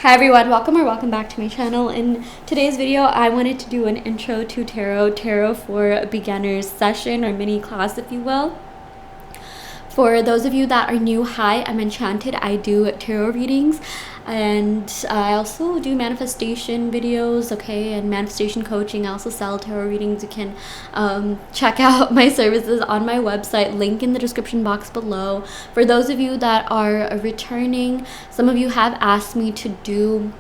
Hi everyone, welcome back to my channel. In today's video, I wanted to do an intro to tarot for beginners session or mini class, if you will. For those of you that are new, hi, I'm Enchanted. I do tarot readings and I also do manifestation videos, okay, and manifestation coaching. I also sell tarot readings. You can check out my services on my website, link in the description box below. For those of you that are returning, some of you have asked me to do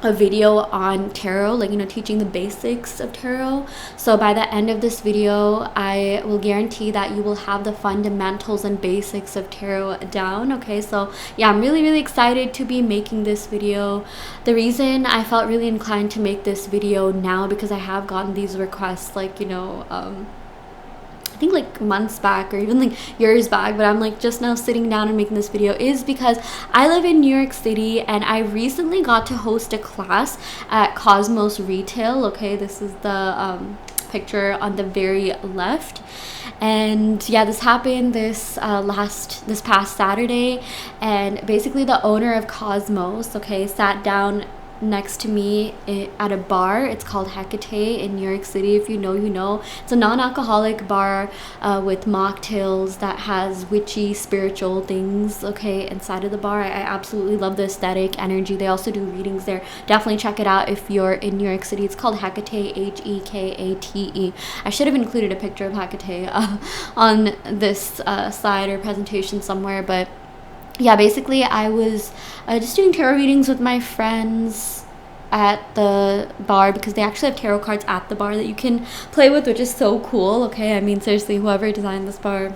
a video on tarot, like, you know, teaching the basics of tarot. So by the end of this video, I will guarantee that you will have the fundamentals and basics of tarot down. Okay, so yeah, I'm really excited to be making this video. The reason I felt really inclined to make this video now, because I have gotten these requests, like, you know, I think like months back or even like years back, but I'm like just now sitting down and making this video, is because I live in New York City and I recently got to host a class at Cosmos Retail. Okay, this is the picture on the very left. And yeah, this happened this past Saturday, and basically the owner of Cosmos, okay, sat down next to me at a bar. It's called Ankita-Upadhyay in New York City. If you know, you know. It's a non-alcoholic bar with mocktails that has witchy spiritual things, okay, inside of the bar. I absolutely love the aesthetic energy. They also do readings there. Definitely check it out if you're in New York City. It's called Ankita-Upadhyay, Hekate. I should have included a picture of Ankita-Upadhyay on this slide or presentation somewhere, but yeah, basically I was just doing tarot readings with my friends at the bar, because they actually have tarot cards at the bar that you can play with, which is so cool. Okay, I mean, seriously, whoever designed this bar,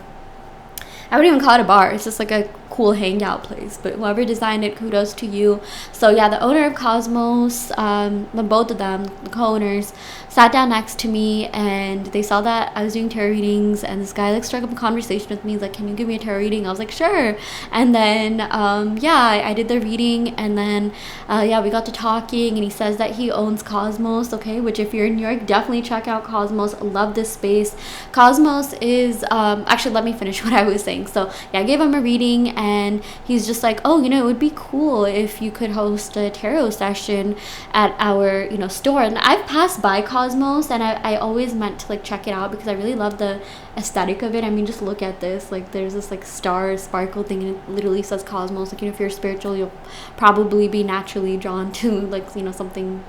I wouldn't even call it a bar. It's just like a cool hangout place. But whoever designed it, kudos to you. So yeah, the owner of Cosmos, both of them, the co-owners, sat down next to me and they saw that I was doing tarot readings, and this guy like struck up a conversation with me. He's like, can you give me a tarot reading? I was like, sure. And then yeah, I did the reading, and then yeah, we got to talking, and he says that he owns Cosmos, okay, which if you're in New York, definitely check out Cosmos. Love this space. Cosmos is actually, let me finish what I was saying. So yeah, I gave him a reading and he's just like, oh, you know, it would be cool if you could host a tarot session at our, you know, store. And I've passed by Cosmos and I always meant to like check it out because I really love the aesthetic of it. I mean, just look at this, like there's this like star sparkle thing and it literally says Cosmos. Like, you know, if you're spiritual, you'll probably be naturally drawn to like, you know, something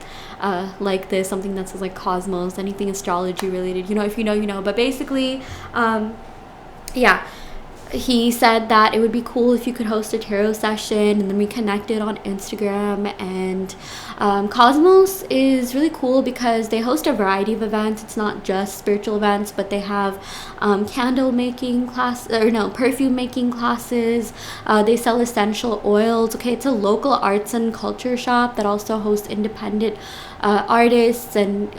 like this, something that says like Cosmos, anything astrology related, you know, if you know, you know. But basically yeah, he said that it would be cool if you could host a tarot session, and then we connected on Instagram. And Cosmos is really cool because they host a variety of events. It's not just spiritual events, but they have candle making class, or no, perfume making classes. They sell essential oils. Okay, it's a local arts and culture shop that also hosts independent artists and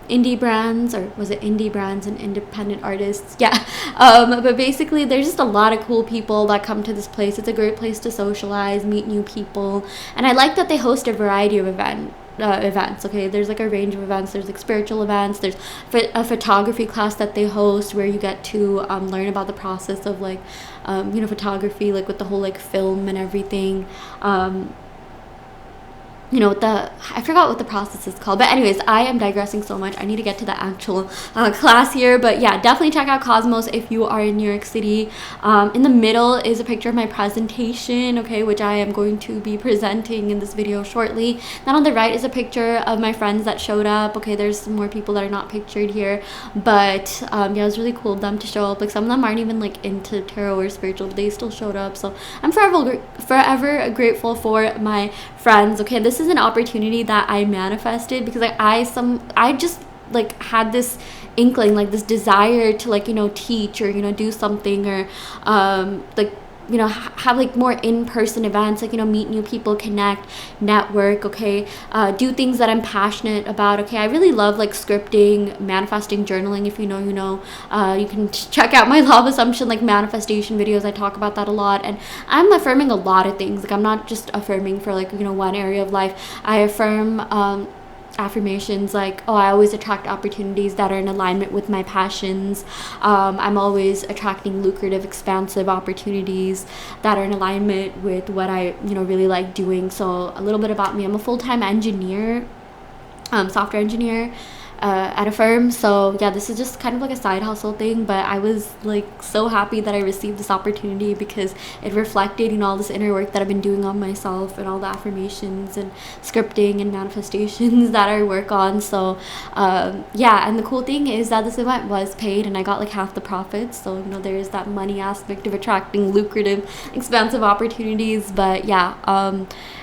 indie brands, or was it indie brands and independent artists? Yeah. But basically there's just a lot of cool people that come to this place. It's a great place to socialize, meet new people, and I like that they host a variety of events. Okay, there's like a range of events. There's like spiritual events, there's a photography class that they host where you get to learn about the process of like you know, photography, like with the whole like film and everything. You know, I forgot what the process is called, but anyways, I am digressing so much. I need to get to the actual class here. But yeah, definitely check out Cosmos if you are in New York City. In the middle is a picture of my presentation, okay, which I am going to be presenting in this video shortly. Then on the right is a picture of my friends that showed up. Okay, there's some more people that are not pictured here, but yeah, it was really cool of them to show up. Like, some of them aren't even like into tarot or spiritual, but they still showed up. So I'm forever grateful for my friends. Okay, this is an opportunity that I manifested because like I just like had this inkling, like this desire to like, you know, teach or, you know, do something, or like, you know, have like more in-person events, like, you know, meet new people, connect, network, okay, do things that I'm passionate about. Okay, I really love like scripting, manifesting, journaling. If you know, you know. You can check out my law of assumption, like manifestation videos. I talk about that a lot, and I'm affirming a lot of things. Like, I'm not just affirming for like, you know, one area of life. I affirm affirmations like, oh, I always attract opportunities that are in alignment with my passions. I'm always attracting lucrative, expansive opportunities that are in alignment with what I, really like doing. So a little bit about me: I'm a full-time engineer, software engineer, at a firm. So yeah, this is just kind of like a side hustle thing, but I was like so happy that I received this opportunity because it reflected, all this inner work that I've been doing on myself and all the affirmations and scripting and manifestations that I work on. So yeah, and the cool thing is that this event was paid and I got like half the profits. So there's that money aspect of attracting lucrative, expansive opportunities. But yeah,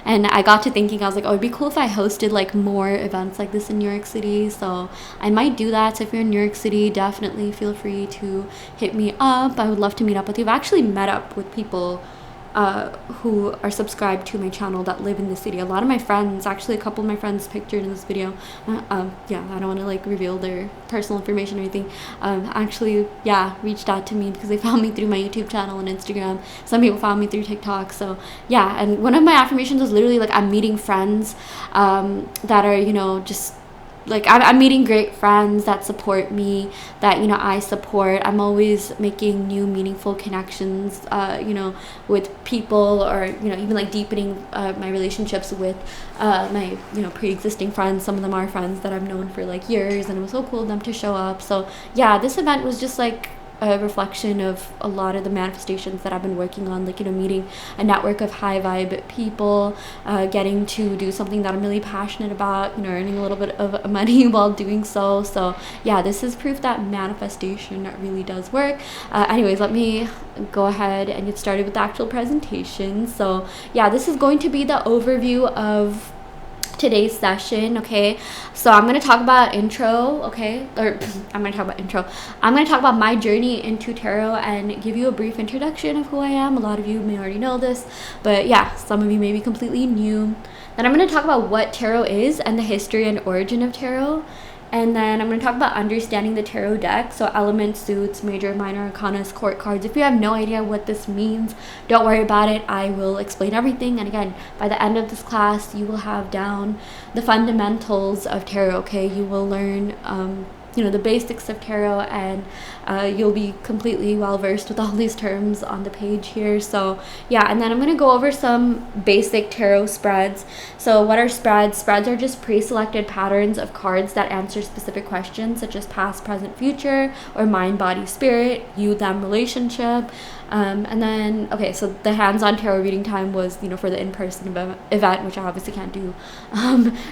and I got to thinking, I was like, oh, it'd be cool if I hosted like more events like this in New York City. So I might do that. So if you're in New York City, definitely feel free to hit me up. I would love to meet up with you. I've actually met up with people who are subscribed to my channel that live in the city. A lot of my friends, actually a couple of my friends pictured in this video, yeah, I don't want to like reveal their personal information or anything, actually, yeah, reached out to me because they found me through my YouTube channel and Instagram. Some people found me through TikTok. So yeah, and one of my affirmations was literally like, I'm meeting friends that are, just like I'm meeting great friends that support me, that I support. I'm always making new meaningful connections, with people, or even like deepening my relationships with my pre-existing friends. Some of them are friends that I've known for like years, and it was so cool of them to show up. So yeah, this event was just like a reflection of a lot of the manifestations that I've been working on, like meeting a network of high vibe people, getting to do something that I'm really passionate about, earning a little bit of money while doing so. So yeah, this is proof that manifestation really does work. Anyways, let me go ahead and get started with the actual presentation. So yeah, this is going to be the overview of today's session. Okay, so I'm going to talk about intro, okay, or I'm going to talk about intro. I'm going to talk about my journey into tarot and give you a brief introduction of who I am. A lot of you may already know this, but yeah, some of you may be completely new. Then I'm going to talk about what tarot is and the history and origin of tarot. And then I'm going to talk about understanding the tarot deck, so elements, suits, major, minor, arcanas, court cards. If you have no idea what this means, don't worry about it. I will explain everything. And again, by the end of this class, you will have down the fundamentals of tarot, okay? You will learn the basics of tarot, and you'll be completely well versed with all these terms on the page here. So yeah, and then I'm going to go over some basic tarot spreads. So what are spreads? Spreads are just pre-selected patterns of cards that answer specific questions such as past, present, future, or mind, body, spirit, you, them relationship. And then, okay, so the hands-on tarot reading time was, for the in-person event, which I obviously can't do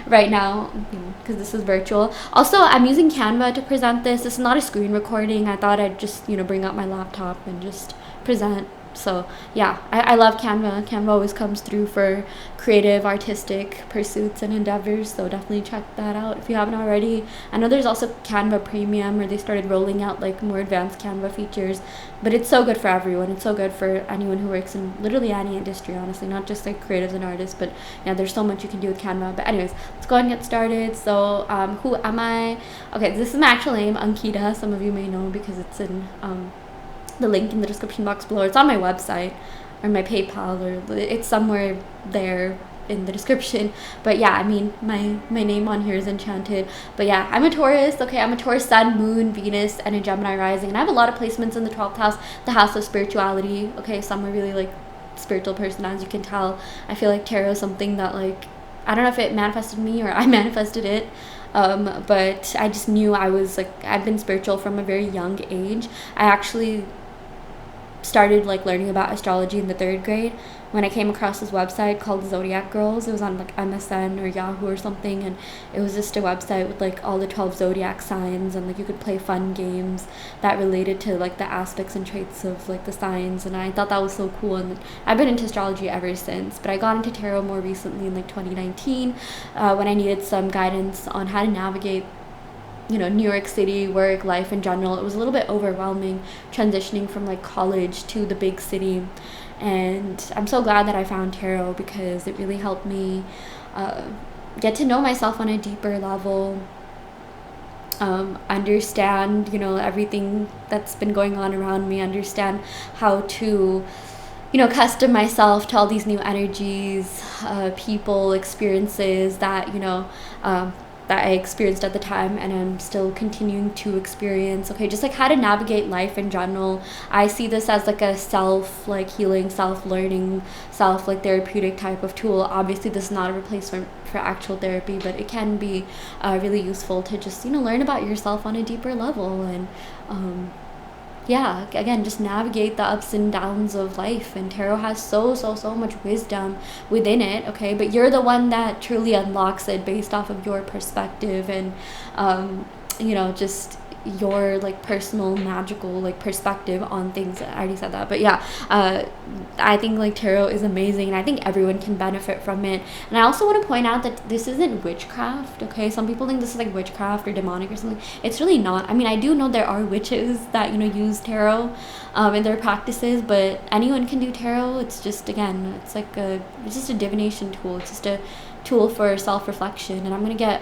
right now, because this is virtual. Also, I'm using Canva to present this. This is not a screen recording. I thought I'd just, bring up my laptop and just present. So yeah, I love Canva. Canva always comes through for creative, artistic pursuits and endeavors. So definitely check that out if you haven't already. I know there's also Canva Premium, where they started rolling out like more advanced Canva features, but it's so good for everyone. It's so good for anyone who works in literally any industry, honestly, not just like creatives and artists, but yeah, there's so much you can do with Canva. But anyways, let's go ahead and get started. So who am I? Okay, this is my actual name, Ankita. Some of you may know because it's in the link in the description box below. It's on my website or my PayPal, or it's somewhere there in the description. But yeah, I mean, my name on here is Enchanted. But yeah, I'm a Taurus. Okay, I'm a Taurus sun, moon, Venus, and a Gemini rising. And I have a lot of placements in the 12th house, the house of spirituality. Okay, so I'm a really like spiritual person, as you can tell. I feel like tarot is something that like, I don't know if it manifested me or I manifested it. But I just knew I was like, I've been spiritual from a very young age. I actually started like learning about astrology in the 3rd grade when I came across this website called Zodiac Girls. It was on like MSN or Yahoo or something, and it was just a website with like all the 12 zodiac signs, and like you could play fun games that related to like the aspects and traits of like the signs, and I thought that was so cool. And I've been into astrology ever since, but I got into tarot more recently in like 2019 when I needed some guidance on how to navigate New York City, work, life in general. It was a little bit overwhelming transitioning from like college to the big city. And I'm so glad that I found tarot because it really helped me get to know myself on a deeper level, understand, everything that's been going on around me, understand how to, custom myself to all these new energies, people, experiences that, that I experienced at the time, and I'm still continuing to experience. Okay, just like how to navigate life in general. I see this as like a self like healing, self learning, self like therapeutic type of tool. Obviously this is not a replacement for actual therapy, but it can be really useful to just, you know, learn about yourself on a deeper level. And yeah, again, just navigate the ups and downs of life. And tarot has so much wisdom within it, okay? But you're the one that truly unlocks it based off of your perspective and you know, just your like personal magical like perspective on things. I already said that, but yeah, I think like tarot is amazing, and I think everyone can benefit from it. And I also want to point out that this isn't witchcraft, okay? Some people think this is like witchcraft or demonic or something. It's really not. I mean, I do know there are witches that, you know, use tarot in their practices, but anyone can do tarot. It's just, again, it's like it's just a divination tool. It's just a tool for self-reflection, and I'm gonna get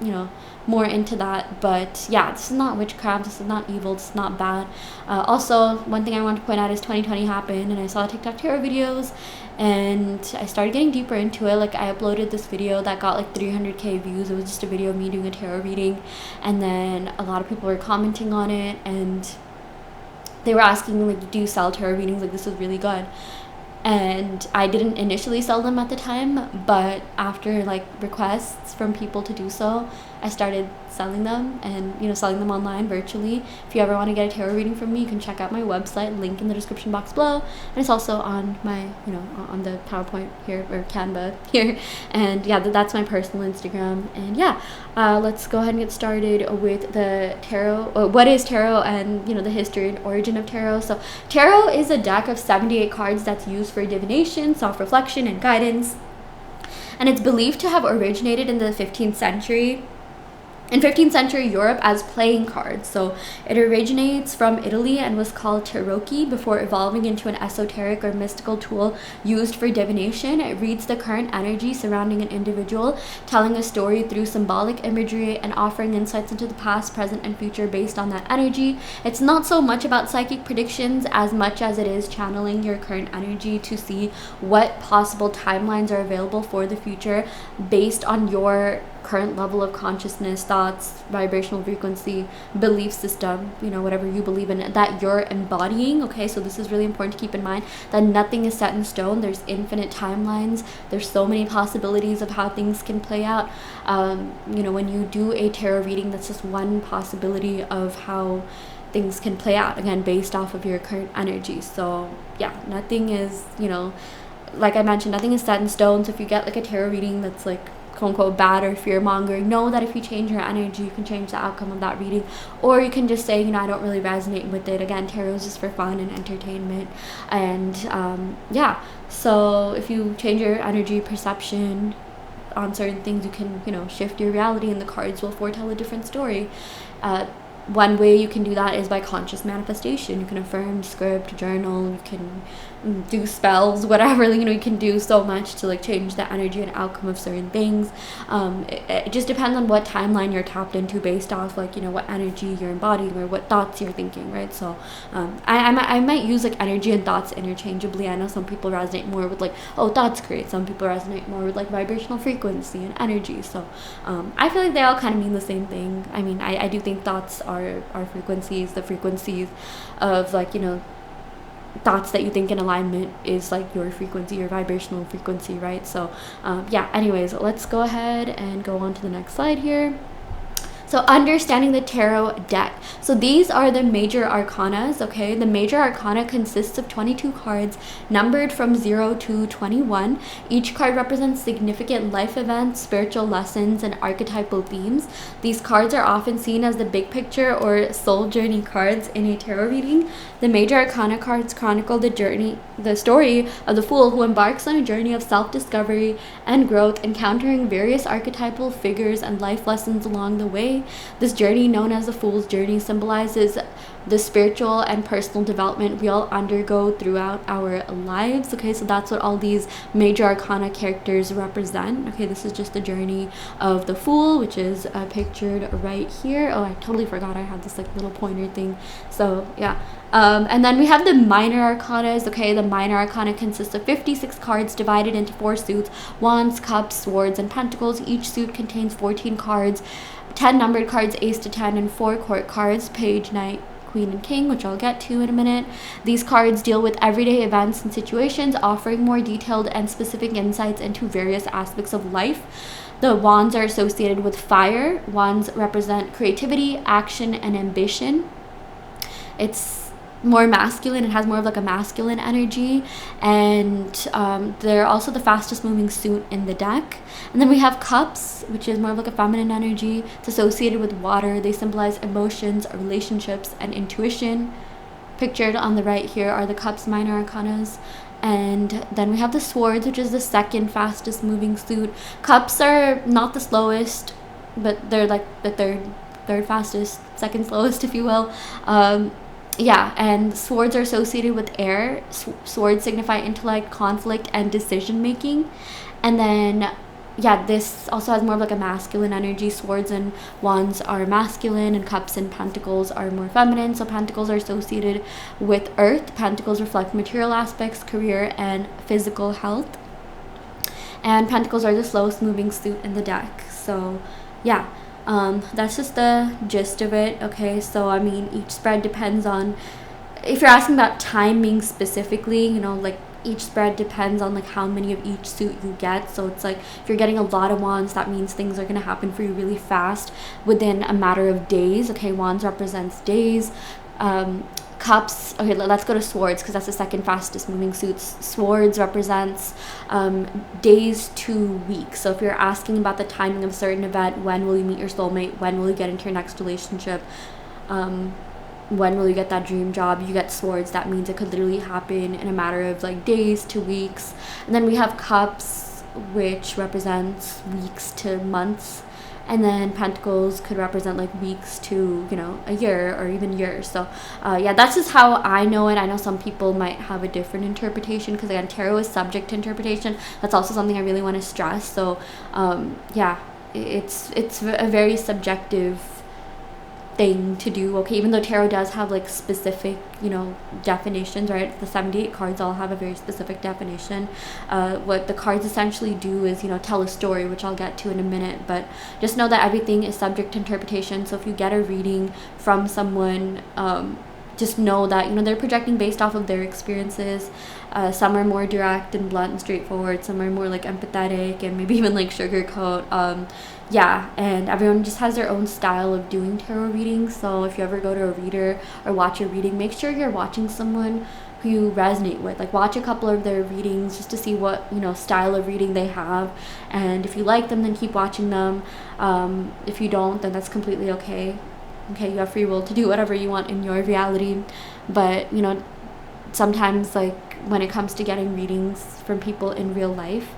you know, more into that. But yeah, this is not witchcraft, this is not evil, this is not bad. Also, one thing I want to point out is 2020 happened, and I saw TikTok tarot videos, and I started getting deeper into it. Like, I uploaded this video that got like 300k views. It was just a video of me doing a tarot reading, and then a lot of people were commenting on it, and they were asking me like, do you sell tarot readings? Like, this is really good. And I didn't initially sell them at the time, but after like requests from people to do so, I started selling them, and, you know, selling them online virtually. If you ever want to get a tarot reading from me, you can check out my website, link in the description box below, and it's also on my, you know, on the PowerPoint here, or Canva here. And yeah, that's my personal Instagram. And yeah, let's go ahead and get started with the tarot. What is tarot, and, you know, the history and origin of tarot. So tarot is a deck of 78 cards that's used for divination, self-reflection, and guidance, and it's believed to have originated in the 15th century. In 15th century Europe as playing cards. So it originates from Italy and was called tarocchi before evolving into an esoteric or mystical tool used for divination. It reads the current energy surrounding an individual, telling a story through symbolic imagery and offering insights into the past, present, and future based on that energy. It's not so much about psychic predictions as much as it is channeling your current energy to see what possible timelines are available for the future based on your current level of consciousness, thoughts, vibrational frequency, belief system, you know, whatever you believe in that you're embodying. Okay, so this is really important to keep in mind, that nothing is set in stone. There's infinite timelines. There's so many possibilities of how things can play out. You know, when you do a tarot reading, that's just one possibility of how things can play out, again, based off of your current energy. So yeah, nothing is, you know, like I mentioned, nothing is set in stone. So if you get like a tarot reading that's like quote unquote bad or fear mongering, know that if you change your energy, you can change the outcome of that reading. Or you can just say, you know, I don't really resonate with it. Again, tarot is just for fun and entertainment. And yeah, so if you change your energy perception on certain things, you can, you know, shift your reality, and the cards will foretell a different story. One way you can do that is by conscious manifestation. You can affirm, script, journal, you can do spells, whatever, you know, you can do so much to like change the energy and outcome of certain things. It just depends on what timeline you're tapped into based off, like, you know, what energy you're embodying or what thoughts you're thinking, right? So I might use like energy and thoughts interchangeably. I know some people resonate more with like, oh, thoughts create. Some people resonate more with like vibrational frequency and energy. So I feel like they all kind of mean the same thing. I mean, I do think thoughts are frequencies. The frequencies of, like, you know, thoughts that you think in alignment is like your frequency, your vibrational frequency, right? So yeah, anyways, let's go ahead and go on to the next slide here. So understanding the tarot deck. So these are the major arcanas, okay? The major arcana consists of 22 cards numbered from 0 to 21. Each card represents significant life events, spiritual lessons, and archetypal themes. These cards are often seen as the big picture or soul journey cards in a tarot reading. The major arcana cards chronicle the story of the fool who embarks on a journey of self-discovery and growth, encountering various archetypal figures and life lessons along the way. This journey, known as the Fool's Journey, symbolizes the spiritual and personal development we all undergo throughout our lives. Okay, so that's what all these major arcana characters represent. Okay, this is just the journey of the Fool, which is pictured right here. Oh, I totally forgot I had this like little pointer thing. So yeah. And then we have the minor arcanas. Okay, the minor arcana consists of 56 cards divided into 4 suits: wands, cups, swords, and pentacles. Each suit contains 14 cards, 10 numbered cards, ace to 10, and 4 court cards: page, knight, queen, and king, which I'll get to in a minute. These cards deal with everyday events and situations, offering more detailed and specific insights into various aspects of life. The wands are associated with fire. Wands represent creativity, action, and ambition. It's more masculine. It has more of like a masculine energy, and they're also the fastest moving suit in the deck. And then we have cups, which is more of like a feminine energy. It's associated with water. They symbolize emotions, relationships, and intuition. Pictured on the right here are the cups minor arcanas. And then we have the swords, which is the second fastest moving suit. Cups are not the slowest, but they're like the third fastest, second slowest, if you will. Yeah, and swords are associated with air. Swords signify intellect, conflict, and decision making. And then, yeah, this also has more of like a masculine energy. Swords and wands are masculine, and cups and pentacles are more feminine. So pentacles are associated with earth. Pentacles reflect material aspects, career, and physical health. And pentacles are the slowest moving suit in the deck. So, yeah. That's just the gist of it. Okay, so I mean, each spread depends on, if you're asking about timing specifically, you know, like each spread depends on like how many of each suit you get. So it's like if you're getting a lot of wands, that means things are going to happen for you really fast within a matter of days. Okay, wands represents days. Cups, okay, let's go to swords because that's the second fastest moving suits. Swords represents days to weeks. So if you're asking about the timing of a certain event, when will you meet your soulmate, when will you get into your next relationship, when will you get that dream job, you get swords, that means it could literally happen in a matter of like days to weeks. And then we have cups, which represents weeks to months. And then pentacles could represent like weeks to, you know, a year or even years. So yeah, that's just how I know it. I know some people might have a different interpretation because again, tarot is subject to interpretation. That's also something I really want to stress. So yeah, it's a very subjective thing to do. Okay, even though tarot does have like specific, you know, definitions, right? The 78 cards all have a very specific definition. What the cards essentially do is, you know, tell a story, which I'll get to in a minute, but just know that everything is subject to interpretation. So if you get a reading from someone, just know that, you know, they're projecting based off of their experiences. Some are more direct and blunt and straightforward, some are more like empathetic and maybe even like sugarcoat. Yeah, and everyone just has their own style of doing tarot readings. So if you ever go to a reader or watch a reading, make sure you're watching someone who you resonate with. Like watch a couple of their readings just to see what, you know, style of reading they have, and if you like them, then keep watching them. If you don't, then that's completely okay. Okay, you have free will to do whatever you want in your reality. But, you know, sometimes like when it comes to getting readings from people in real life,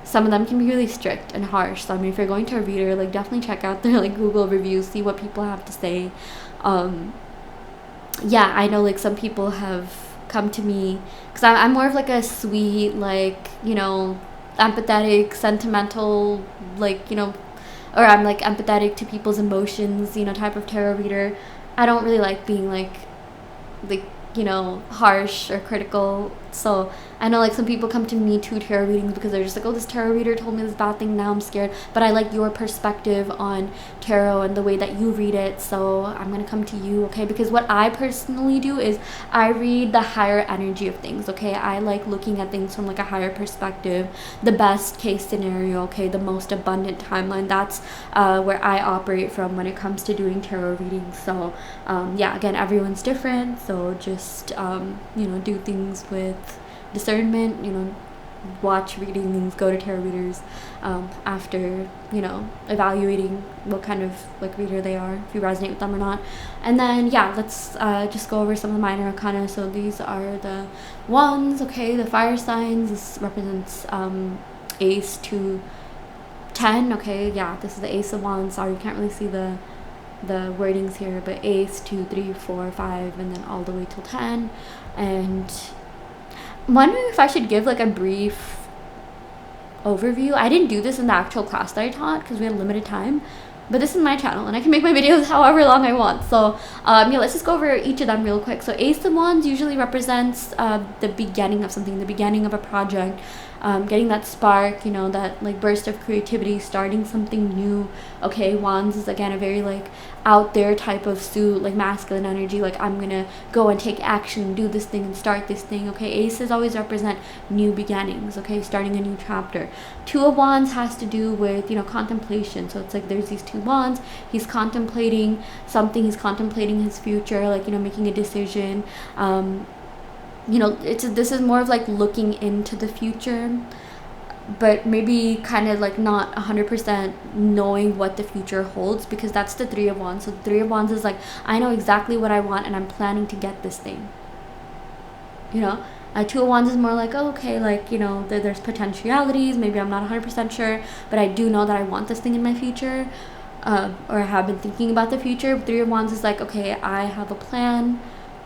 some of them can be really strict and harsh. So I mean, if you're going to a reader, like definitely check out their like Google reviews, see what people have to say. Yeah, I know like some people have come to me because I'm more of like a sweet, like, you know, empathetic, sentimental, like, you know, or I'm like empathetic to people's emotions, you know, type of tarot reader. I don't really like being like, you know, harsh or critical. So I know like some people come to me to tarot readings because they're just like, oh, this tarot reader told me this bad thing, now I'm scared. But I like your perspective on tarot and the way that you read it, so I'm gonna come to you. Okay, because what I personally do is I read the higher energy of things. Okay, I like looking at things from like a higher perspective, the best case scenario, okay, the most abundant timeline. That's where I operate from when it comes to doing tarot readings. So yeah, again, everyone's different, so just you know, do things with discernment, you know, watch readings, go to tarot readers after, you know, evaluating what kind of like reader they are, if you resonate with them or not. And then yeah, let's just go over some of the minor arcana. So these are the wands. Okay, the fire signs, this represents ace to 10. Okay, yeah, this is the ace of wands. Sorry, you can't really see the the wordings here, but ace, 2, 3, 4, 5, and then all the way till 10. And I'm wondering if I should give like a brief overview. I didn't do this in the actual class that I taught because we had limited time, but this is my channel and I can make my videos however long I want. So yeah, let's just go over each of them real quick. So Ace of Wands usually represents the beginning of something, the beginning of a project, getting that spark, you know, that like burst of creativity, starting something new. Okay, Wands is again a very like out there type of suit, like masculine energy, like I'm gonna go and take action, do this thing and start this thing. Okay, aces always represent new beginnings, okay, starting a new chapter. Two of Wands has to do with, you know, contemplation. So it's like there's these two wands, he's contemplating something, he's contemplating his future, like, you know, making a decision. You know, this is more of like looking into the future, but maybe kind of like not 100% knowing what the future holds, because that's the Three of Wands. So the Three of Wands is like, I know exactly what I want and I'm planning to get this thing, you know. Two of Wands is more like, oh, okay, like, you know, there's potentialities, maybe I'm not 100% sure, but I do know that I want this thing in my future, or I have been thinking about the future. Three of Wands is like, okay, I have a plan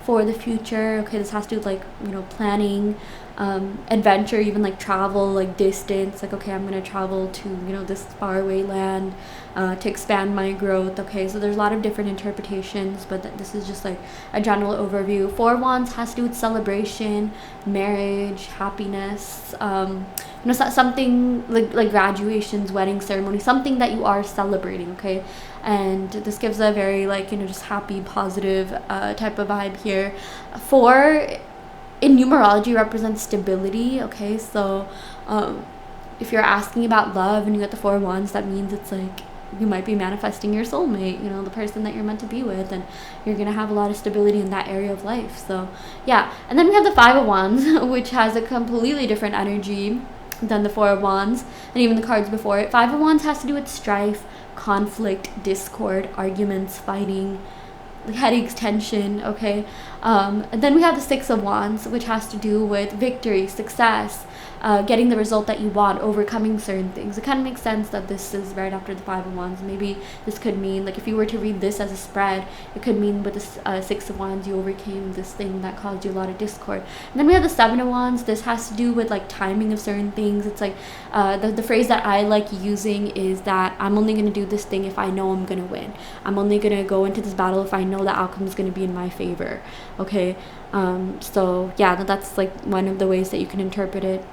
for the future. Okay, this has to do with like, you know, planning, adventure, even like travel, like distance, like, okay, I'm gonna travel to, you know, this faraway land to expand my growth. Okay, so there's a lot of different interpretations, but this is just like a general overview. Four of Wands has to do with celebration, marriage, happiness, you know, something like graduations, wedding ceremony, something that you are celebrating. Okay, and this gives a very like, you know, just happy, positive type of vibe here. Four in numerology represents stability. Okay, so if you're asking about love and you get the Four of Wands, that means it's like you might be manifesting your soulmate, you know, the person that you're meant to be with, and you're gonna have a lot of stability in that area of life. So yeah, and then we have the Five of Wands, which has a completely different energy than the Four of Wands and even the cards before it. Five of Wands has to do with strife, conflict, discord, arguments, fighting, headaches, tension. Okay, and then we have the Six of Wands, which has to do with victory, success, getting the result that you want, overcoming certain things. It kind of makes sense that this is right after the Five of Wands. Maybe this could mean, like, if you were to read this as a spread, it could mean with the Six of Wands, you overcame this thing that caused you a lot of discord. And then we have the Seven of Wands. This has to do with like timing of certain things. It's like the phrase that I like using is that I'm only going to do this thing if I know I'm going to win. I'm only going to go into this battle if I know the outcome is going to be in my favor. Okay, so yeah, that's like one of the ways that you can interpret it.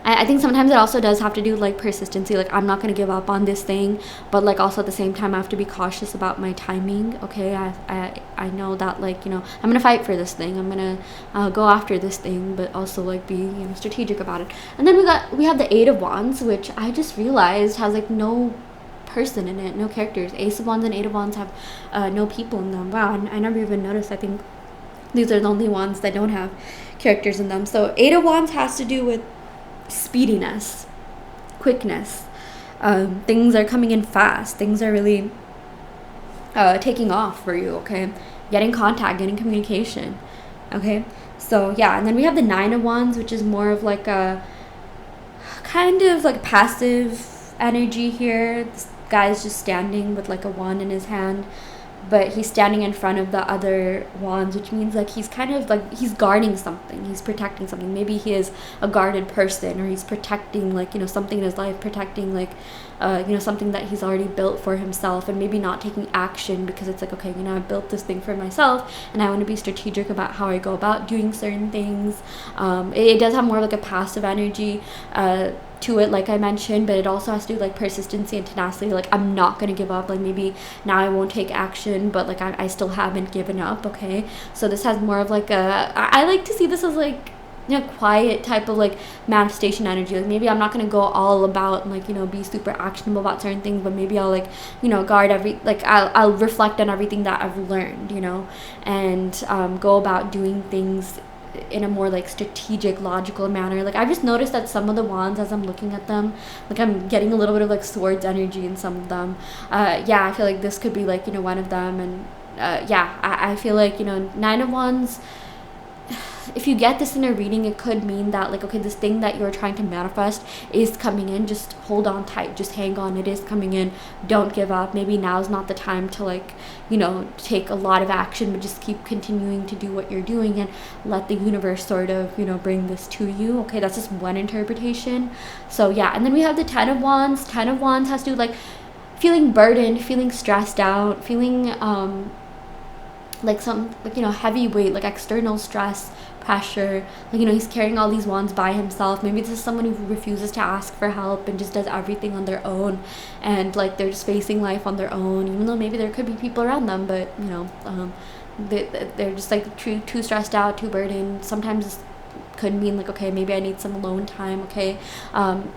I think sometimes it also does have to do with like persistency, like I'm not going to give up on this thing, but like also at the same time I have to be cautious about my timing. Okay, I know that, like, you know, I'm going to fight for this thing, I'm going to go after this thing, but also like be, you know, strategic about it. And then we have the Eight of Wands, which I just realized has like no person in it, no characters. Ace of Wands and Eight of Wands have no people in them. Wow, I never even noticed. I think these are the only ones that don't have characters in them. So Eight of Wands has to do with speediness, quickness. Things are coming in fast, things are really taking off for you. Okay, getting contact, getting communication. Okay, so yeah. And then we have the Nine of Wands, which is more of like a kind of like passive energy here. This guy's just standing with like a wand in his hand, but he's standing in front of the other wands, which means like he's kind of like he's guarding something, he's protecting something. Maybe he is a guarded person, or he's protecting, like, you know, something in his life, protecting like you know, something that he's already built for himself, and maybe not taking action because it's like, okay, you know, I built this thing for myself and I want to be strategic about how I go about doing certain things. It does have more like a passive energy to it, like I mentioned, but it also has to do with like persistency and tenacity. Like, I'm not gonna give up. Like, maybe now I won't take action, but like I still haven't given up. Okay, so this has more of like a, I like to see this as like, you know, quiet type of like manifestation energy. Like, maybe I'm not gonna go all about like, you know, be super actionable about certain things, but maybe I'll like, you know, guard like I'll reflect on everything that I've learned, you know, and go about doing things in a more like strategic, logical manner. Like, I just noticed that some of the wands, as I'm looking at them, like I'm getting a little bit of like swords energy in some of them. Yeah, I feel like this could be like, you know, one of them. And yeah, I feel like, you know, Nine of Wands, if you get this in a reading, it could mean that like, okay, this thing that you're trying to manifest is coming in. Just hold on tight, just hang on, it is coming in. Don't give up. Maybe now's not the time to like, you know, take a lot of action, but just keep continuing to do what you're doing and let the universe sort of, you know, bring this to you. Okay, that's just one interpretation. So yeah, and then we have the 10 of Wands. 10 of Wands has to do like feeling burdened, feeling stressed out, feeling like some, like, you know, heavy weight, like external stress, pressure. Like, you know, he's carrying all these wands by himself. Maybe this is someone who refuses to ask for help and just does everything on their own, and like they're just facing life on their own, even though maybe there could be people around them, but you know, they're just like too stressed out, too burdened. Sometimes could mean like, okay, maybe I need some alone time. Okay,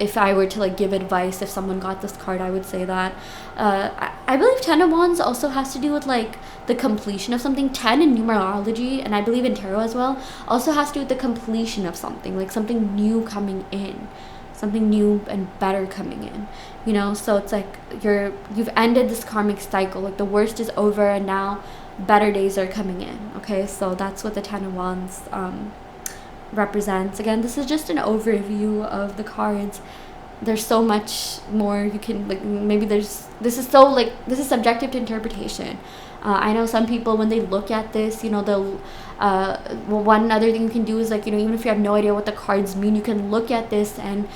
if I were to like give advice, if someone got this card, I would say that I believe 10 of Wands also has to do with like the completion of something. 10 in numerology, and I believe in tarot as well, also has to do with the completion of something, like something new coming in, something new and better coming in, you know. So it's like you've ended this karmic cycle, like the worst is over and now better days are coming in. Okay, so that's what the 10 of Wands represents. Again, this is just an overview of the cards. There's so much more you can, like, maybe this is subjective to interpretation. I know some people, when they look at this, you know, they'll well, one other thing you can do is like, you know, even if you have no idea what the cards mean, you can look at this and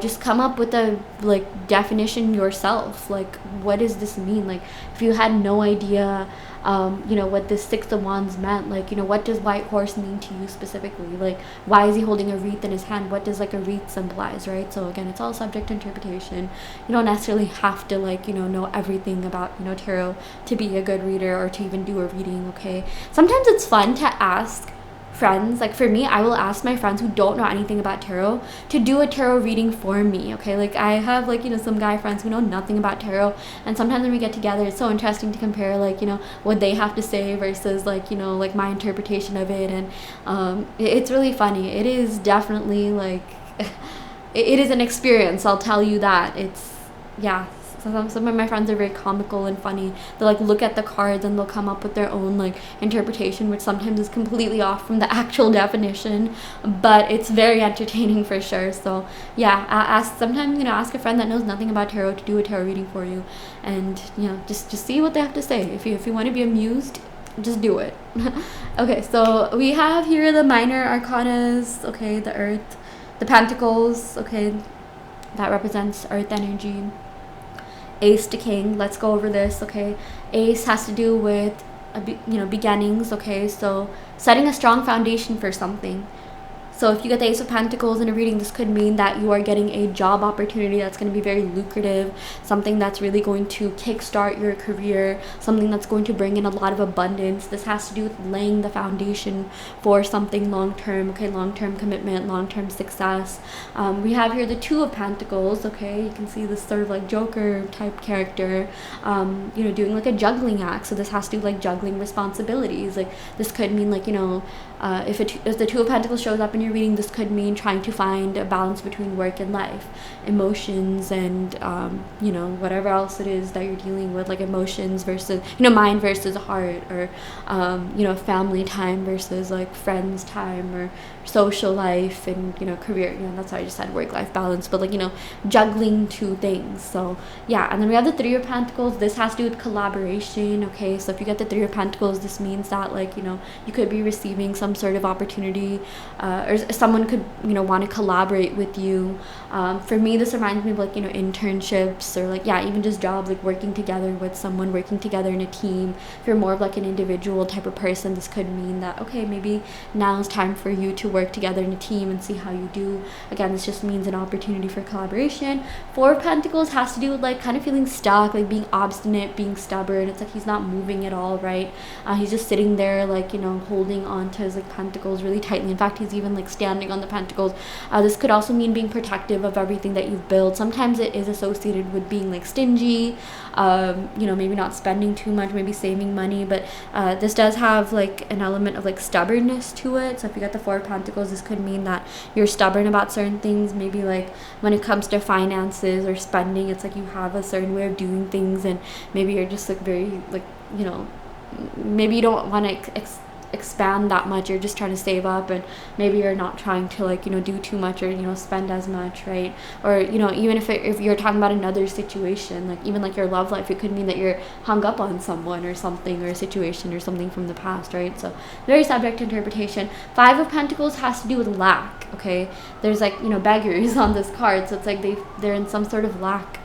just come up with a like definition yourself. Like, what does this mean? Like, if you had no idea you know, what this 6 of Wands meant, like, you know, what does white horse mean to you specifically? Like, why is he holding a wreath in his hand? What does like a wreath symbolize, right? So again, it's all subject to interpretation. You don't necessarily have to like, you know everything about, you know, tarot to be a good reader or to even do a reading. Okay, sometimes it's fun to ask friends. Like for me, I will ask my friends who don't know anything about tarot to do a tarot reading for me. Okay, like I have like, you know, some guy friends who know nothing about tarot, and sometimes when we get together, it's so interesting to compare like, you know, what they have to say versus like, you know, like my interpretation of it. And it's really funny. It is definitely like it is an experience, I'll tell you that. It's, yeah. Some of my friends are very comical and funny. They'll like look at the cards and they'll come up with their own like interpretation, which sometimes is completely off from the actual definition, but it's very entertaining for sure. So yeah, sometimes, you know, ask a friend that knows nothing about tarot to do a tarot reading for you, and you know, just see what they have to say. If you want to be amused, just do it. Okay, so we have here the minor arcanas. Okay, the earth, the pentacles. Okay, that represents earth energy. Ace to king, let's go over this. Okay, ace has to do with you know, beginnings. Okay, so setting a strong foundation for something. So if you get the Ace of Pentacles in a reading, this could mean that you are getting a job opportunity that's going to be very lucrative, something that's really going to kickstart your career, something that's going to bring in a lot of abundance. This has to do with laying the foundation for something long-term. Okay, long-term commitment, long-term success. We have here the Two of Pentacles. Okay, you can see this sort of like Joker type character, you know, doing like a juggling act. So this has to do like juggling responsibilities. Like this could mean like, you know, if the Two of Pentacles shows up in your reading, this could mean trying to find a balance between work and life, emotions, and you know, whatever else it is that you're dealing with, like emotions versus, you know, mind versus heart, or you know, family time versus like friends time, or social life and, you know, career. You know, that's how I just said work-life balance, but like, you know, juggling two things. So yeah, and then we have the Three of Pentacles. This has to do with collaboration. Okay, so if you get the Three of Pentacles, this means that like, you know, you could be receiving some sort of opportunity, or someone could, you know, want to collaborate with you. For me, this reminds me of like, you know, internships, or like, yeah, even just jobs, like working together with someone, working together in a team. If you're more of like an individual type of person, this could mean that, okay, maybe now's time for you to work together in a team and see how you do. Again, this just means an opportunity for collaboration. Four of Pentacles has to do with like kind of feeling stuck, like being obstinate, being stubborn. It's like he's not moving at all, right? He's just sitting there like, you know, holding on to his like pentacles really tightly. In fact, he's even like standing on the pentacles. This could also mean being protective of everything that you've built. Sometimes it is associated with being like stingy, you know, maybe not spending too much, maybe saving money, but this does have like an element of like stubbornness to it. So if you got the Four of Pentacles, this could mean that you're stubborn about certain things. Maybe like when it comes to finances or spending, it's like you have a certain way of doing things, and maybe you're just like very like, you know, maybe you don't want to expand that much. You're just trying to save up, and maybe you're not trying to like, you know, do too much, or, you know, spend as much, right? Or, you know, even if you're talking about another situation, like even like your love life, it could mean that you're hung up on someone or something, or a situation or something from the past, right? So very subject to interpretation. 5 of Pentacles has to do with lack, okay? There's like, you know, beggars on this card, so it's like they're in some sort of lack.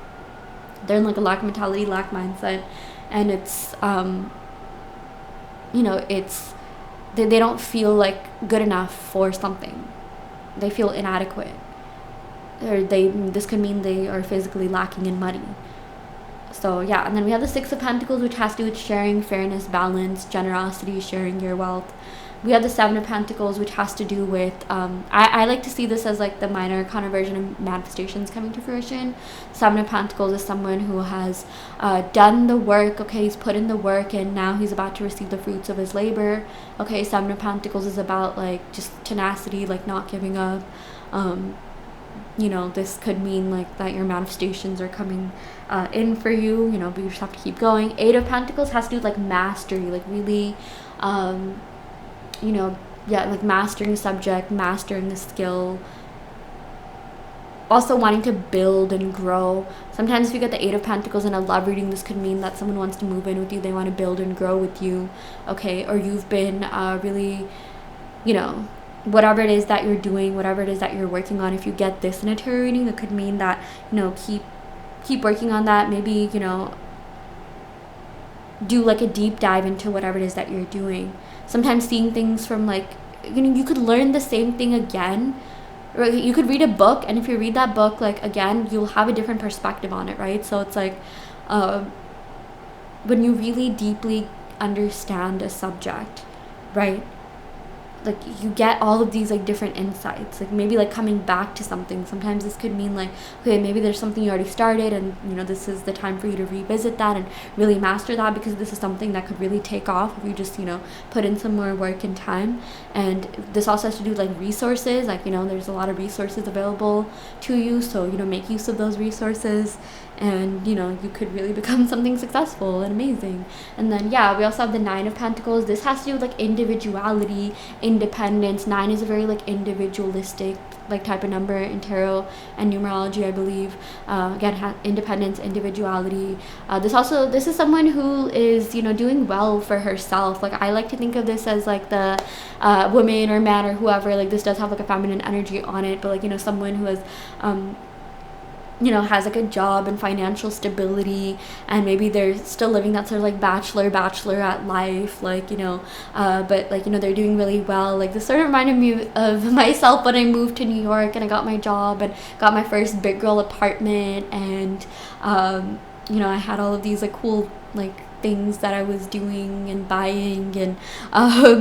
They're in like a lack mentality, lack mindset, and it's you know, it's they don't feel like good enough for something. They feel inadequate, or this could mean they are physically lacking in money. So yeah, and then we have the 6 of Pentacles, which has to do with sharing, fairness, balance, generosity, sharing your wealth. We have the 7 of Pentacles, which has to do with, I like to see this as like the minor arcana version of manifestations coming to fruition. 7 of Pentacles is someone who has done the work, okay, he's put in the work, and now he's about to receive the fruits of his labor. Okay, 7 of Pentacles is about like just tenacity, like not giving up. You know, this could mean like that your manifestations are coming in for you, you know, but you just have to keep going. 8 of Pentacles has to do with like mastery, like really, you know, yeah, like mastering a subject, mastering the skill, also wanting to build and grow. Sometimes if you get the 8 of Pentacles in a love reading, this could mean that someone wants to move in with you, they want to build and grow with you, okay? Or you've been really, you know, whatever it is that you're doing, whatever it is that you're working on, if you get this in a tarot reading, it could mean that, you know, keep working on that. Maybe, you know, do like a deep dive into whatever it is that you're doing. Sometimes seeing things from like, you know, you could learn the same thing again. Or you could read a book, and if you read that book like again, you'll have a different perspective on it, right? So it's like when you really deeply understand a subject, right, like you get all of these like different insights, like maybe like coming back to something. Sometimes this could mean like, okay, maybe there's something you already started, and you know, this is the time for you to revisit that and really master that, because this is something that could really take off if you just, you know, put in some more work and time. And this also has to do with like resources, like, you know, there's a lot of resources available to you, so, you know, make use of those resources, and you know, you could really become something successful and amazing. And then yeah, we also have the 9 of Pentacles. This has to do with like individuality, independence. 9 is a very like individualistic like type of number in tarot and numerology, I believe. Again, independence, individuality. This is someone who is, you know, doing well for herself. Like I like to think of this as like the woman or man or whoever, like this does have like a feminine energy on it, but like, you know, someone who has you know, has like a job and financial stability, and maybe they're still living that sort of like bachelorette life, like, you know, but like, you know, they're doing really well. Like this sort of reminded me of myself when I moved to New York and I got my job and got my first big girl apartment, and you know, I had all of these like cool like things that I was doing and buying, and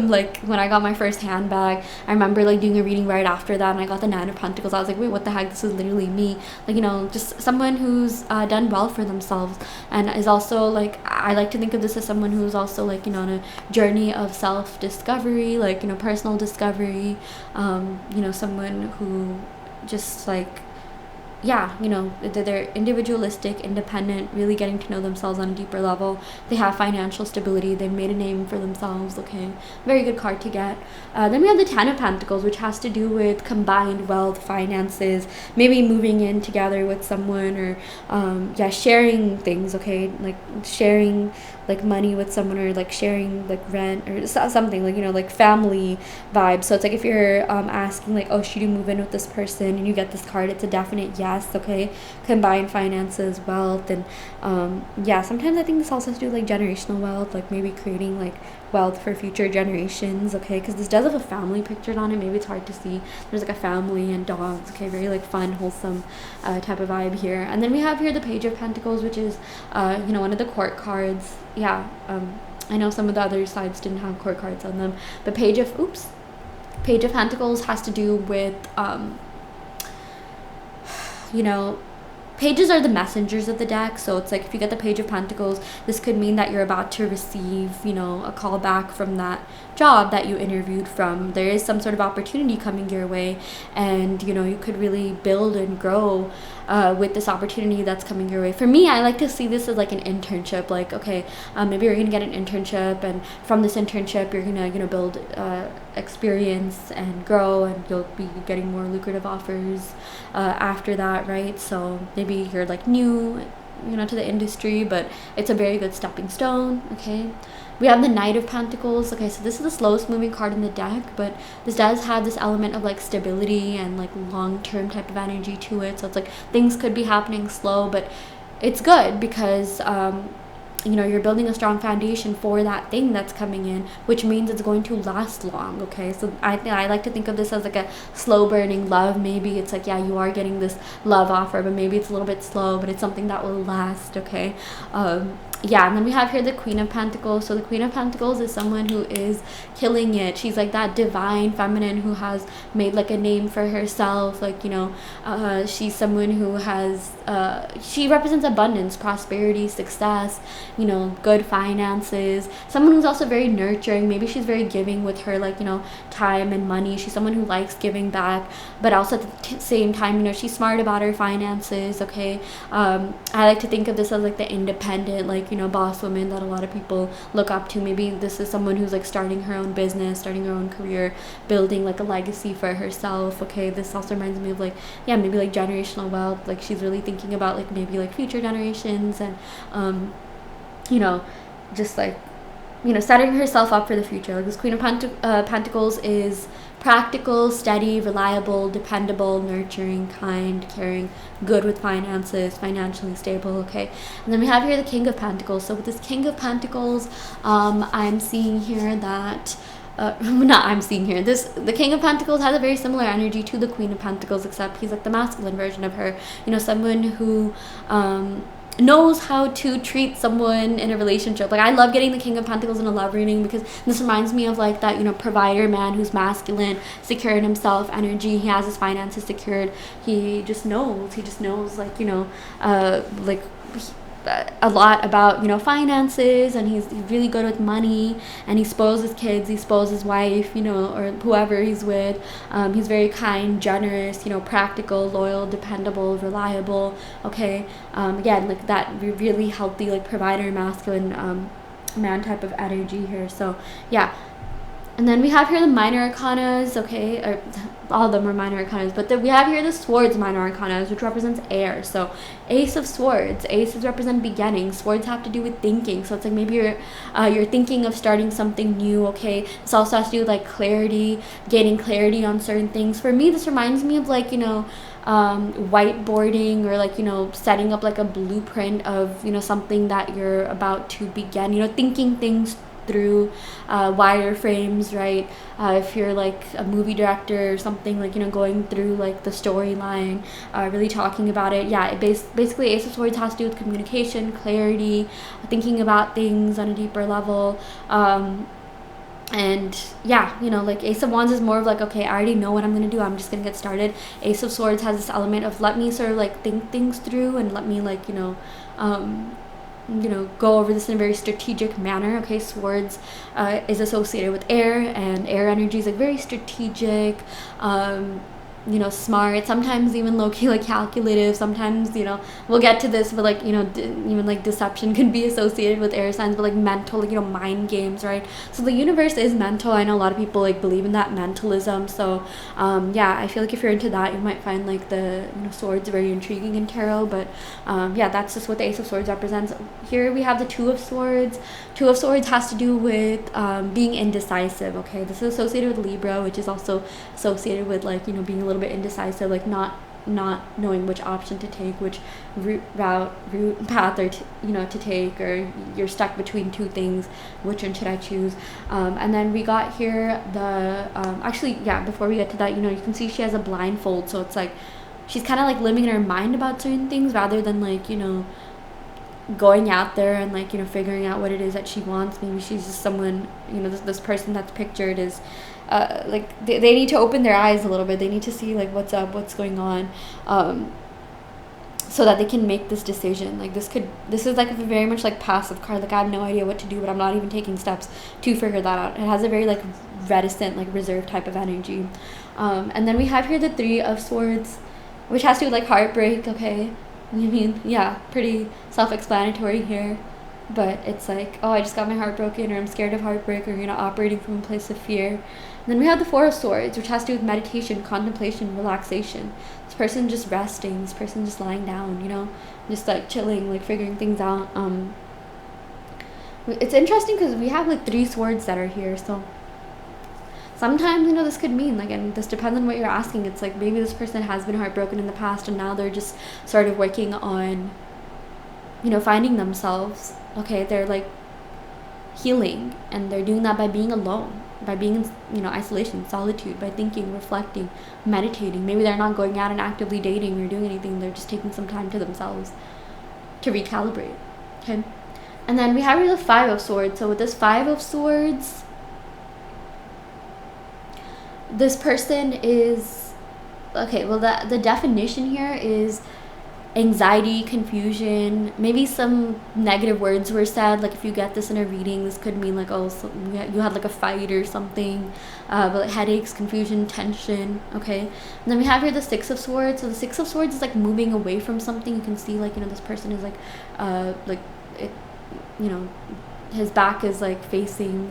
like when I got my first handbag, I remember like doing a reading right after that, and I got the 9 of Pentacles. I was like, wait, what the heck, this is literally me. Like, you know, just someone who's done well for themselves, and is also like, I like to think of this as someone who's also like, you know, on a journey of self-discovery, like, you know, personal discovery, you know, someone who just like, yeah, you know, they're individualistic, independent, really getting to know themselves on a deeper level. They have financial stability. They've made a name for themselves. Okay, very good card to get. Then we have the 10 of Pentacles, which has to do with combined wealth, finances, maybe moving in together with someone, or yeah, sharing things. Okay, like sharing like money with someone, or like sharing like rent or something, like, you know, like family vibes. So it's like if you're asking like, oh, should you move in with this person, and you get this card, it's a definite yes. Okay, combined finances, wealth, and yeah, sometimes I think this also has to do with like generational wealth, like maybe creating like wealth for future generations. Okay, because this does have a family pictured on it. Maybe it's hard to see. There's like a family and dogs. Okay, very like fun, wholesome type of vibe here. And then we have here the Page of Pentacles, which is you know, one of the court cards. Yeah, I know some of the other sides didn't have court cards on them, but Page of Pentacles has to do with you know, pages are the messengers of the deck. So it's like if you get the Page of Pentacles, this could mean that you're about to receive, you know, a call back from that job that you interviewed from. There is some sort of opportunity coming your way, and you know, you could really build and grow with this opportunity that's coming your way. For me, I like to see this as like an internship. Like, okay, maybe you're gonna get an internship, and from this internship you're gonna, you know, build experience and grow, and you'll be getting more lucrative offers after that, right? So maybe you're like new, you know, to the industry, but it's a very good stepping stone. Okay, we have the Knight of Pentacles. Okay, so this is the slowest moving card in the deck, but this does have this element of like stability and like long-term type of energy to it. So it's like things could be happening slow, but it's good because you know, you're building a strong foundation for that thing that's coming in, which means it's going to last long. Okay, so I like to think of this as like a slow burning love. Maybe it's like, yeah, you are getting this love offer, but maybe it's a little bit slow, but it's something that will last. Okay, yeah. And then we have here the Queen of Pentacles. So the Queen of Pentacles is someone who is killing it. She's like that divine feminine who has made like a name for herself. Like, you know, she's someone who has she represents abundance, prosperity, success, you know, good finances. Someone who's also very nurturing. Maybe she's very giving with her, like, you know, time and money. She's someone who likes giving back, but also at the same time, you know, she's smart about her finances. Okay, I like to think of this as like the independent, like, you know, boss woman that a lot of people look up to. Maybe this is someone who's like starting her own business, starting her own career, building like a legacy for herself. Okay, this also reminds me of like, yeah, maybe like generational wealth. Like she's really thinking about like maybe like future generations, and you know, just like, you know, setting herself up for the future. Like this Queen of Pentacles is practical, steady, reliable, dependable, nurturing, kind, caring, good with finances, financially stable. Okay, and then we have here the King of Pentacles. So with this King of Pentacles, I'm seeing here that the King of Pentacles has a very similar energy to the Queen of Pentacles, except he's like the masculine version of her. You know, someone who knows how to treat someone in a relationship. Like I love getting the King of Pentacles in a love reading because this reminds me of like that, you know, provider man who's masculine, secure in himself, energy. He has his finances secured. He just knows like, you know, like a lot about, you know, finances, and he's really good with money, and he spoils his kids, he spoils his wife, you know, or whoever he's with. He's very kind, generous, you know, practical, loyal, dependable, reliable. Okay, again, like that really healthy, like provider, masculine man type of energy here. So yeah. And then we have here the minor arcanas, okay, or all of them are minor arcanas, but we have here the swords minor arcanas, which represents air. So Ace of Swords, aces represent beginning. Swords have to do with thinking. So it's like maybe you're thinking of starting something new. Okay, this also has to do with like clarity, gaining clarity on certain things. For me, this reminds me of like, you know, whiteboarding, or like, you know, setting up like a blueprint of, you know, something that you're about to begin, you know, thinking things through wireframes, right? If you're like a movie director or something, like, you know, going through like the storyline, really talking about it. Yeah, basically Ace of Swords has to do with communication, clarity, thinking about things on a deeper level. And yeah, you know, like Ace of Wands is more of like, okay, I already know what I'm gonna do, I'm just gonna get started. Ace of Swords has this element of let me sort of like think things through, and let me like, you know, go over this in a very strategic manner. Okay, swords is associated with air, and air energy is like very strategic, you know, smart, sometimes even low-key like calculative. Sometimes, you know, we'll get to this, but like, you know, even like deception can be associated with air signs, but like mental, like, you know, mind games, right? So the universe is mental. I know a lot of people like believe in that mentalism. So yeah, I feel like if you're into that, you might find like the, you know, swords very intriguing in tarot. But yeah, that's just what the Ace of Swords represents. Here we have the Two of Swords. Two of Swords has to do with being indecisive. Okay, this is associated with Libra, which is also associated with like, you know, being a little bit indecisive, like not knowing which option to take, which route path, or you know, to take, or you're stuck between two things, which one should I choose? And then we got here the actually, yeah, before we get to that, you know, you can see she has a blindfold, so it's like she's kind of like living in her mind about certain things, rather than like, you know, going out there and like, you know, figuring out what it is that she wants. Maybe she's just someone, you know, this person that's pictured is like they need to open their eyes a little bit. They need to see like what's up, what's going on. so that they can make this decision. Like this is like a very much like passive card. Like I have no idea what to do, but I'm not even taking steps to figure that out. It has a very like reticent, like reserved type of energy. And then we have here the Three of Swords, which has to do with like heartbreak. Okay, I mean, yeah, pretty self-explanatory here. But it's like, oh, I just got my heart broken, or I'm scared of heartbreak, or, you know, operating from a place of fear. And then we have the Four of Swords, which has to do with meditation, contemplation, relaxation. This person just resting, this person just lying down, you know, just like chilling, like figuring things out. It's interesting because we have like 3 swords that are here. So sometimes, you know, this could mean like, and this depends on what you're asking. It's like maybe this person has been heartbroken in the past, and now they're just sort of working on, you know, finding themselves. Okay, they're like healing, and they're doing that by being alone, by being in, you know, isolation, solitude, by thinking, reflecting, meditating. Maybe they're not going out and actively dating or doing anything. They're just taking some time to themselves to recalibrate. Okay, and then we have here the Five of Swords. So with this Five of Swords, this person is, okay, well, the definition here is anxiety, confusion, maybe some negative words were said. Like if you get this in a reading, this could mean like, oh, so you had like a fight or something, but like headaches, confusion, tension. Okay, and then we have here the Six of Swords. So the Six of Swords is like moving away from something. You can see like, you know, this person is like it, you know, his back is like facing,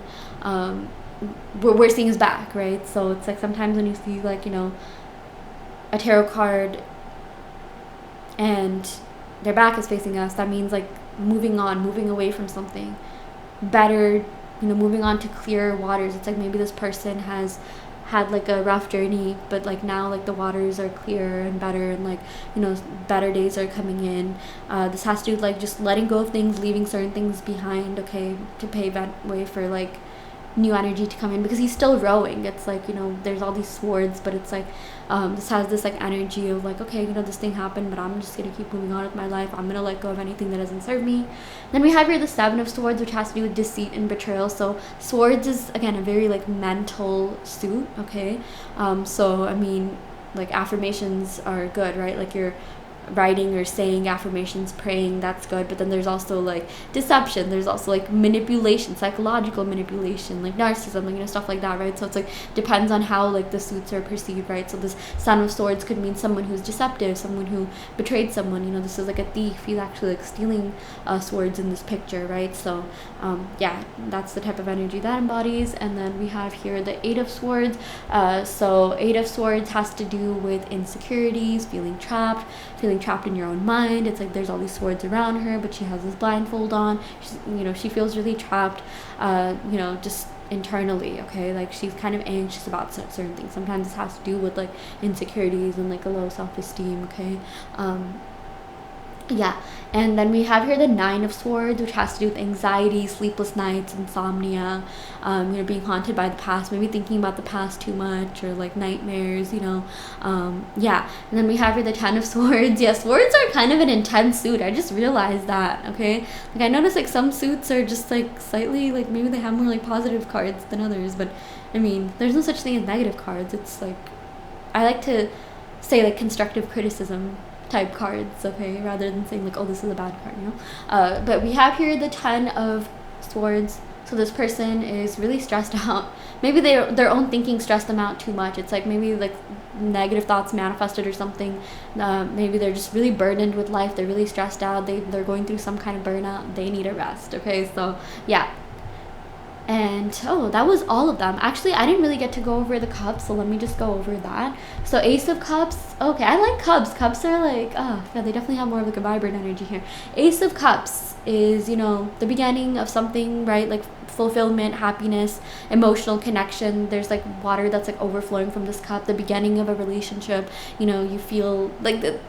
we're seeing his back, right? So it's like sometimes when you see like, you know, a tarot card and their back is facing us, that means like moving on, moving away from something better, you know, moving on to clearer waters. It's like maybe this person has had like a rough journey, but like now like the waters are clearer and better, and like, you know, better days are coming in. This has to do with like just letting go of things, leaving certain things behind, okay, to pave that way for like new energy to come in, because he's still rowing. It's like, you know, there's all these swords, but it's like this has this like energy of like, okay, you know, this thing happened, but I'm just gonna keep moving on with my life. I'm gonna let go of anything that doesn't serve me. Then we have here the Seven of Swords, which has to do with deceit and betrayal. So swords is again a very like mental suit. Okay, so I mean, like affirmations are good, right? Like you're writing or saying affirmations, praying, that's good. But then there's also like deception, there's also like manipulation, psychological manipulation, like narcissism, like, you know, stuff like that, right? So it's like depends on how like the suits are perceived, right? So this Son of Swords could mean someone who's deceptive, someone who betrayed someone. You know, this is like a thief. He's actually like stealing swords in this picture, right? So yeah, that's the type of energy that embodies. And then we have here the Eight of Swords. So Eight of Swords has to do with insecurities, feeling trapped in your own mind. It's like there's all these swords around her, but she has this blindfold on. She's, you know, she feels really trapped, you know, just internally. Okay, like she's kind of anxious about certain things. Sometimes this has to do with like insecurities and like a low self-esteem. Okay, yeah. And then we have here the Nine of Swords, which has to do with anxiety, sleepless nights, insomnia, you know, being haunted by the past, maybe thinking about the past too much, or like nightmares, you know. Yeah. And then we have here the Ten of Swords. Yeah, swords are kind of an intense suit. I just realized that. Okay, like I noticed like some suits are just like slightly like maybe they have more like positive cards than others, but I mean, there's no such thing as negative cards. It's like, I like to say like constructive criticism type cards, okay, rather than saying like, oh, this is a bad card, you know. But we have here the Ten of Swords. So this person is really stressed out. Maybe their own thinking stressed them out too much. It's like maybe like negative thoughts manifested or something. Maybe they're just really burdened with life. They're really stressed out. They're going through some kind of burnout. They need a rest. Okay, so yeah. And oh, that was all of them. Actually, I didn't really get to go over the cups, so let me just go over that. So Ace of Cups. Okay, I like cups. Cups are like, oh yeah, they definitely have more of like a vibrant energy here. Ace of Cups is, you know, the beginning of something, right? Like fulfillment, happiness, emotional connection. There's like water that's like overflowing from this cup. The beginning of a relationship. You know, you feel like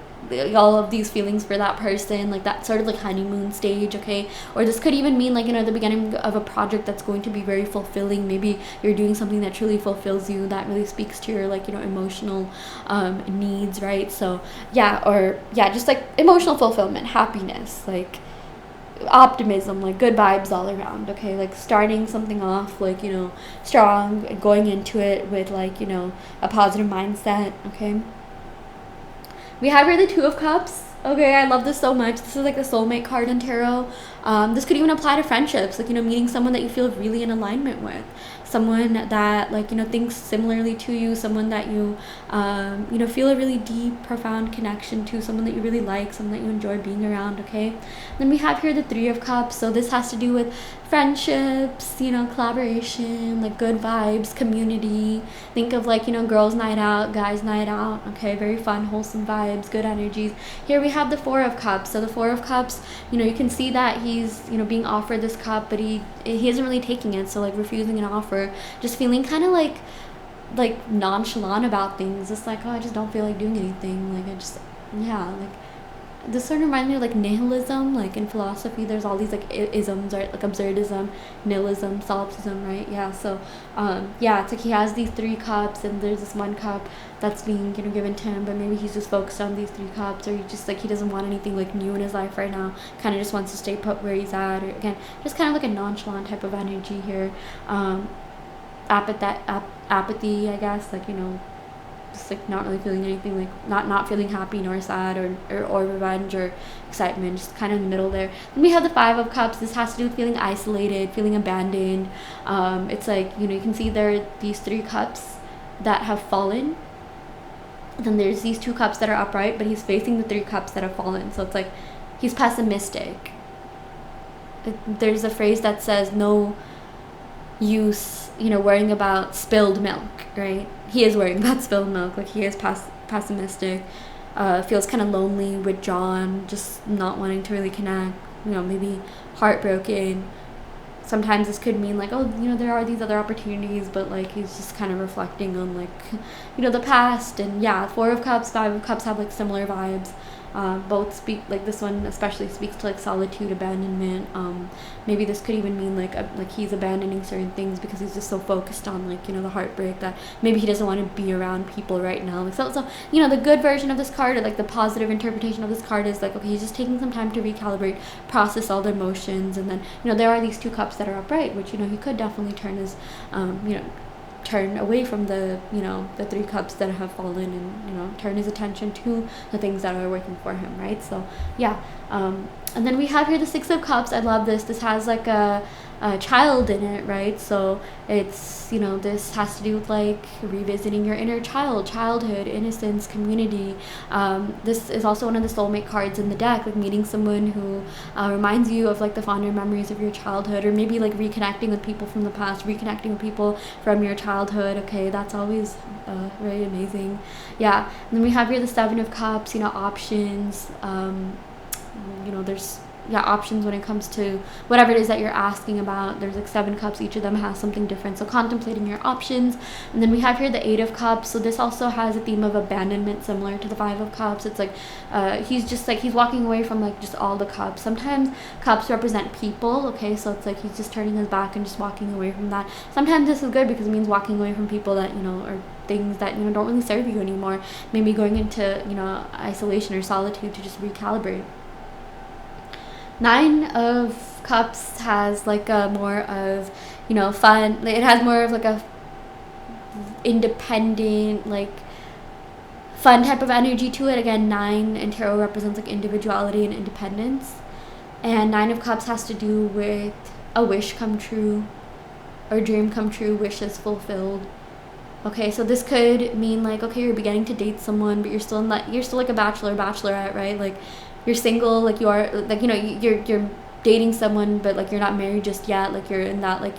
all of these feelings for that person, like that sort of like honeymoon stage. Okay, or this could even mean like, you know, the beginning of a project that's going to be very fulfilling. Maybe you're doing something that truly fulfills you, that really speaks to your like, you know, emotional needs, right? So yeah, or yeah, just like emotional fulfillment, happiness, like optimism, like good vibes all around. Okay, like starting something off like, you know, strong, going into it with like, you know, a positive mindset. Okay, we have here the Two of Cups. Okay, I love this so much. This is like the soulmate card in tarot. This could even apply to friendships, like, meeting someone that you feel really in alignment with, someone that, like, thinks similarly to you, someone that you, feel a really deep, profound connection to, someone that you really like, someone that you enjoy being around, okay? Then we have here the Three of Cups. So this has to do with friendships, collaboration, like good vibes, community. Think of like, girls' night out, guys' night out, okay? Very fun, wholesome vibes, good energies. Here we have the Four of Cups. So the Four of Cups, you can see that he's, being offered this cup, but he isn't really taking it. So like refusing an offer, just feeling kind of like nonchalant about things. Just like, oh, I just don't feel like doing anything. Like I just, yeah, like this sort of reminds me of like nihilism. Like in philosophy, there's all these like isms, right? Like absurdism, nihilism, solipsism, right? Yeah. So yeah, it's like he has these 3 cups, and there's this one cup that's being given to him, but maybe he's just focused on these 3 cups, or he just like he doesn't want anything like new in his life right now, kind of just wants to stay put where he's at, or again just kind of like a nonchalant type of energy here. Apathy, I guess, like just like not really feeling anything, like not feeling happy nor sad, or revenge or excitement, just kind of in the middle there. Then we have the Five of Cups. This has to do with feeling isolated, feeling abandoned. It's like, you can see there are these 3 cups that have fallen, then there's these 2 cups that are upright, but he's facing the 3 cups that have fallen. So it's like he's pessimistic. There's a phrase that says no use, worrying about spilled milk, right? He is worrying about spilled milk. Like he is pessimistic, feels kind of lonely, withdrawn, just not wanting to really connect, maybe heartbroken. Sometimes this could mean like, oh, there are these other opportunities, but like he's just kind of reflecting on like, the past. And yeah, Four of Cups, Five of Cups have like similar vibes. Both speak, like this one especially speaks to like solitude, abandonment. Maybe this could even mean like he's abandoning certain things because he's just so focused on like, the heartbreak, that maybe he doesn't want to be around people right now. Like so the good version of this card, or like the positive interpretation of this card, is like, okay, he's just taking some time to recalibrate, process all the emotions. And then there are these 2 cups that are upright, which he could definitely turn his turn away from the the 3 cups that have fallen, and turn his attention to the things that are working for him, right? So yeah. And then we have here the Six of Cups. I love this. This has like a child in it, right? So it's, this has to do with like revisiting your inner child, childhood, innocence, community. This is also one of the soulmate cards in the deck, like meeting someone who reminds you of like the fonder memories of your childhood, or maybe like reconnecting with people from the past, reconnecting with people from your childhood. Okay, that's always very amazing. Yeah. And then we have here the Seven of Cups, options. There's options when it comes to whatever it is that you're asking about. There's like 7 cups, each of them has something different, so contemplating your options. And then we have here the Eight of Cups. So this also has a theme of abandonment, similar to the Five of Cups. It's like he's just like, he's walking away from like just all the cups. Sometimes cups represent people, okay? So it's like he's just turning his back and just walking away from that. Sometimes this is good because it means walking away from people that or things that don't really serve you anymore, maybe going into isolation or solitude to just recalibrate. Nine of Cups has like a more of fun, it has more of like a independent, like fun type of energy to it. Again, 9 in tarot represents like individuality and independence, and 9 of Cups has to do with a wish come true, or dream come true, wishes fulfilled. Okay, so this could mean like, okay, you're beginning to date someone, but you're still like a bachelor, bachelorette, right? Like you're single, like you are, like you're dating someone, but like you're not married just yet, like you're in that like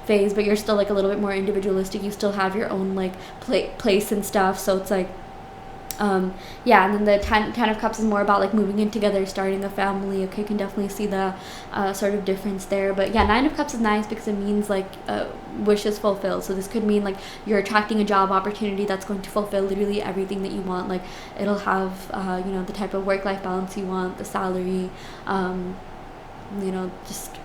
phase, but you're still like a little bit more individualistic. You still have your own like place and stuff. So it's like yeah. And then the 10 of Cups is more about like moving in together, starting a family. Okay, can definitely see the sort of difference there. But yeah, 9 of Cups is nice because it means like wishes fulfilled. So this could mean like you're attracting a job opportunity that's going to fulfill literally everything that you want. Like it'll have the type of work-life balance you want, the salary, just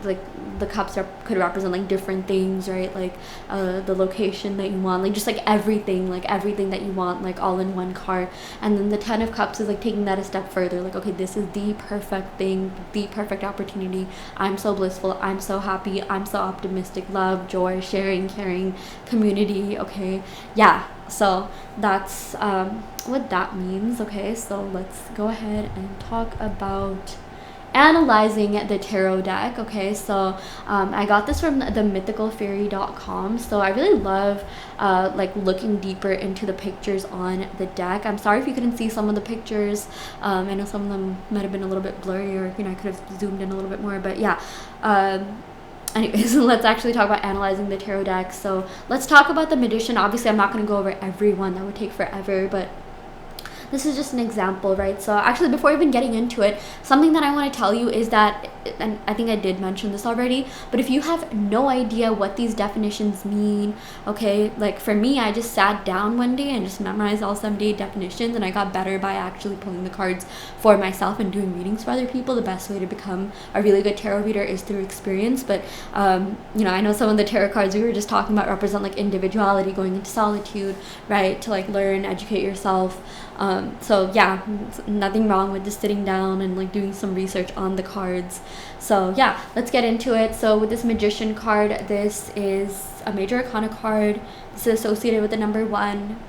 like the cups could represent like different things, right? Like the location that you want, like just like everything that you want, like all in one card. And then the 10 of Cups is like taking that a step further, like, okay, this is the perfect thing, the perfect opportunity. I'm so blissful, I'm so happy, I'm so optimistic, love, joy, sharing, caring, community. Okay, yeah, So that's what that means. Okay, so let's go ahead and talk about analyzing the tarot deck. Okay, so I got this from the mythicalfairy.com. So I really love like looking deeper into the pictures on the deck. I'm sorry if you couldn't see some of the pictures. I know some of them might have been a little bit blurry, or I could have zoomed in a little bit more, but yeah. Anyways, let's actually talk about analyzing the tarot deck. So let's talk about the Magician. Obviously, I'm not going to go over every one. That would take forever, but this is just an example, right? So actually, before even getting into it, something that I want to tell you is that, and I think I did mention this already, but if you have no idea what these definitions mean, okay, like for me, I just sat down one day and just memorized all 78 definitions, and I got better by actually pulling the cards for myself and doing readings for other people. The best way to become a really good tarot reader is through experience. But I know some of the tarot cards we were just talking about represent like individuality, going into solitude, right, to like learn, educate yourself. So yeah, nothing wrong with just sitting down and like doing some research on the cards. So yeah, let's get into it. So with this Magician card, this is a major arcana card. This is associated with the number 1,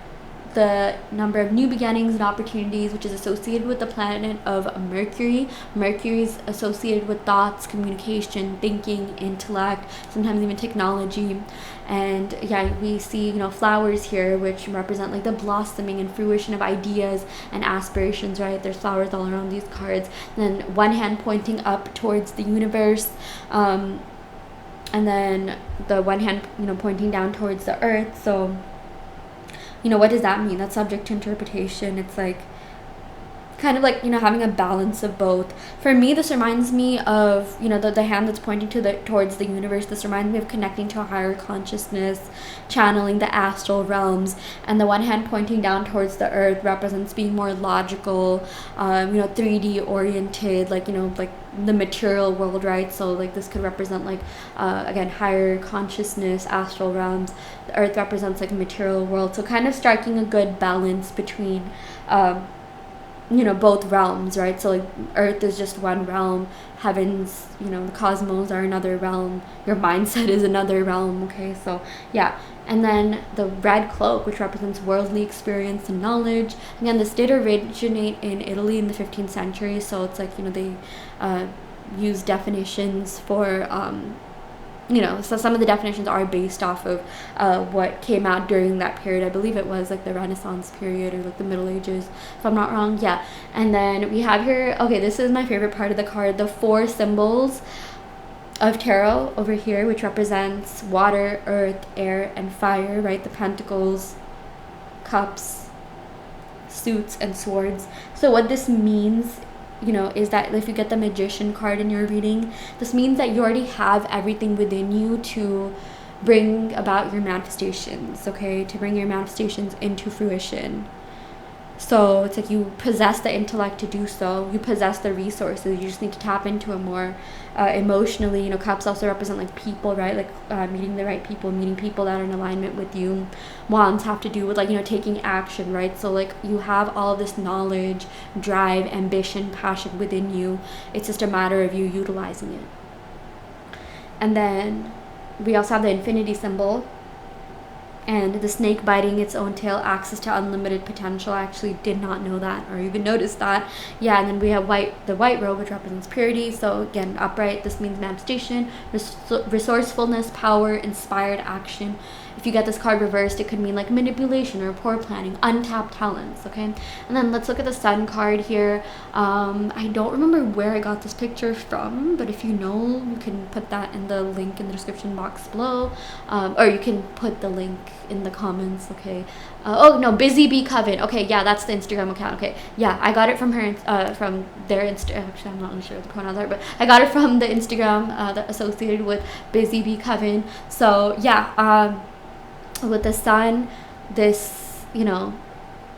the number of new beginnings and opportunities, which is associated with the planet of Mercury. Mercury is associated with thoughts, communication, thinking, intellect, sometimes even technology. And yeah, we see, flowers here, which represent like the blossoming and fruition of ideas and aspirations, right? There's flowers all around these cards. And then one hand pointing up towards the universe, and then the one hand, pointing down towards the earth. So what does that mean? That's subject to interpretation. It's like kind of like, having a balance of both. For me, this reminds me of, the hand that's pointing towards the universe. This reminds me of connecting to a higher consciousness, channeling the astral realms. And the one hand pointing down towards the earth represents being more logical, 3D oriented, like the material world, right? So like this could represent like again, higher consciousness, astral realms. The earth represents like material world, so kind of striking a good balance between both realms, right? So like earth is just one realm, heavens, the cosmos are another realm, your mindset is another realm. Okay, so yeah. And then the red cloak, which represents worldly experience and knowledge. Again, this did originate in Italy in the 15th century, so it's like, they use definitions for so some of the definitions are based off of what came out during that period. I believe it was like the Renaissance period or like the Middle Ages, if I'm not wrong. Yeah. And then we have here, okay, this is my favorite part of the card, the 4 symbols of tarot over here, which represents water, earth, air, and fire, right? The pentacles, cups, suits, and swords. So what this means, is that if you get the Magician card in your reading, this means that you already have everything within you to bring about your manifestations, okay? To bring your manifestations into fruition. So it's like you possess the intellect to do so. You possess the resources. You just need to tap into it more emotionally. Cups also represent like people, right? Like meeting the right people, meeting people that are in alignment with you. Wands have to do with like, taking action, right? So like you have all of this knowledge, drive, ambition, passion within you. It's just a matter of you utilizing it. And then we also have the infinity symbol. And the snake biting its own tail, access to unlimited potential. I actually did not know that or even notice that. Yeah, and then we have the white robe, which represents purity. So again, upright, this means manifestation, resourcefulness, power, inspired action. If you get this card reversed, it could mean like manipulation or poor planning, untapped talents, okay? And then let's look at the sun card here. I don't remember where I got this picture from, but if you know, you can put that in the link in the description box below, or you can put the link in the comments, okay? Oh no, Busy Bee Coven. Okay, yeah, that's the Instagram account. Okay, yeah, I got it from her, from their actually, I'm not really sure what the pronouns are, but I got it from the Instagram that associated with Busy Bee Coven. So yeah, with the sun, this,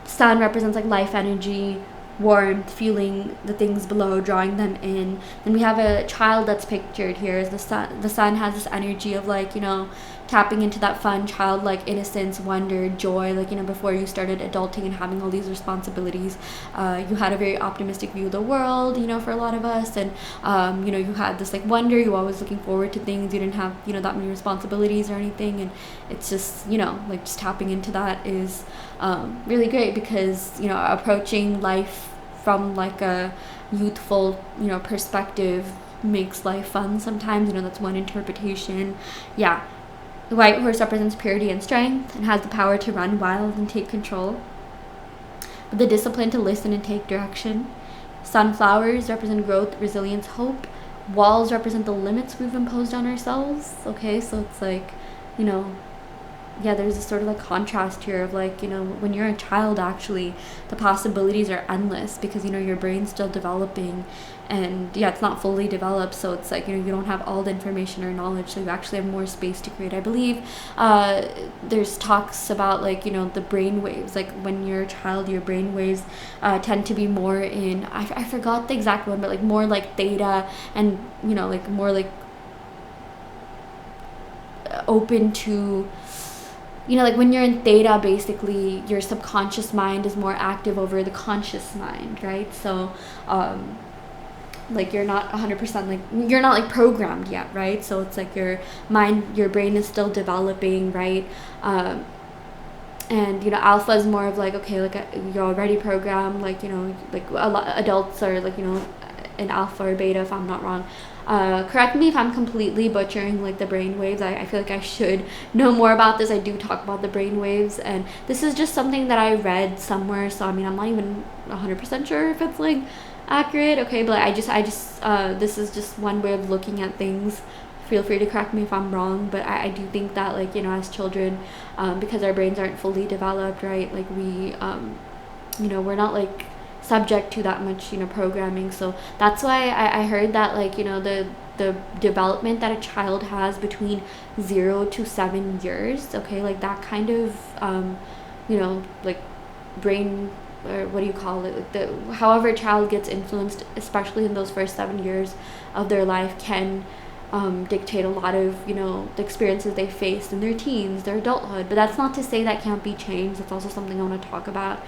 sun represents like life energy, warmth, feeling the things below, drawing them in. Then we have a child that's pictured here as the sun. The sun has this energy of like, tapping into that fun, childlike innocence, wonder, joy, like, you know, before you started adulting and having all these responsibilities. You had a very optimistic view of the world, you know, for a lot of us, and you know, you had this like wonder, you were always looking forward to things, you didn't have, you know, that many responsibilities or anything, and it's just, you know, like just tapping into that is really great, because, you know, approaching life from like a youthful, you know, perspective makes life fun sometimes, you know, that's one interpretation. Yeah. The white horse represents purity and strength and has the power to run wild and take control, but the discipline to listen and take direction. Sunflowers represent growth, resilience, hope. Walls represent the limits we've imposed on ourselves. Okay, so it's like, you know, yeah, there's this sort of like contrast here of like, you know, when you're a child, actually the possibilities are endless, because, you know, your brain's still developing, and yeah, it's not fully developed, so it's like, you know, you don't have all the information or knowledge, so you actually have more space to create. I believe there's talks about like, you know, the brain waves, like when you're a child, your brain waves tend to be more in, I forgot the exact one, but like more like theta, and, you know, like more like open to, you know, like when you're in theta, basically your subconscious mind is more active over the conscious mind, right? So like you're not 100% like, you're not like programmed yet, right? So it's like your mind, your brain is still developing, right? And, you know, alpha is more of like, okay, like you're already programmed, like, you know, like a lot adults are like, you know, an alpha or beta, if I'm not wrong. Correct me if I'm completely butchering like the brain waves. I feel like I should know more about this. I do talk about the brain waves, and this is just something that I read somewhere, so I mean, I'm not even 100% sure if it's like accurate, okay, but I just this is just one way of looking at things. Feel free to correct me if I'm wrong, but I do think that, like, you know, as children, because our brains aren't fully developed, right, like we you know, we're not like subject to that much, you know, programming. So that's why I heard that, like, you know, the development that a child has between 0 to 7 years, okay, like that kind of you know, like brain, or what do you call it, like the however a child gets influenced, especially in those first 7 years of their life, can dictate a lot of, you know, the experiences they faced in their teens, their adulthood. But that's not to say that can't be changed. That's also something I want to talk about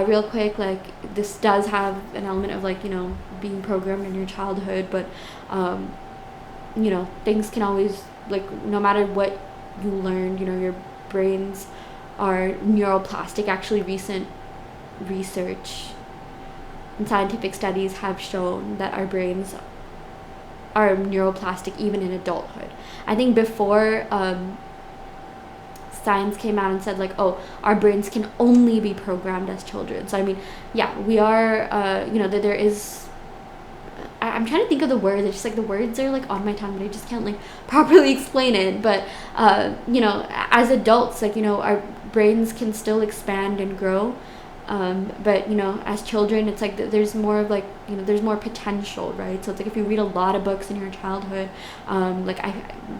real quick. Like, this does have an element of, like, you know, being programmed in your childhood, but you know, things can always, like, no matter what you learned, you know, your brains are neuroplastic. Actually, recent research and scientific studies have shown that our brains are neuroplastic even in adulthood. I think before science came out and said, like, oh, our brains can only be programmed as children. So I mean, yeah, we are you know, that there is, I'm trying to think of the words. It's just like the words are like on my tongue, but I just can't like properly explain it. But you know, as adults, like, you know, our brains can still expand and grow. But, you know, as children, it's like there's more of, like, you know, there's more potential, right? So it's like if you read a lot of books in your childhood, like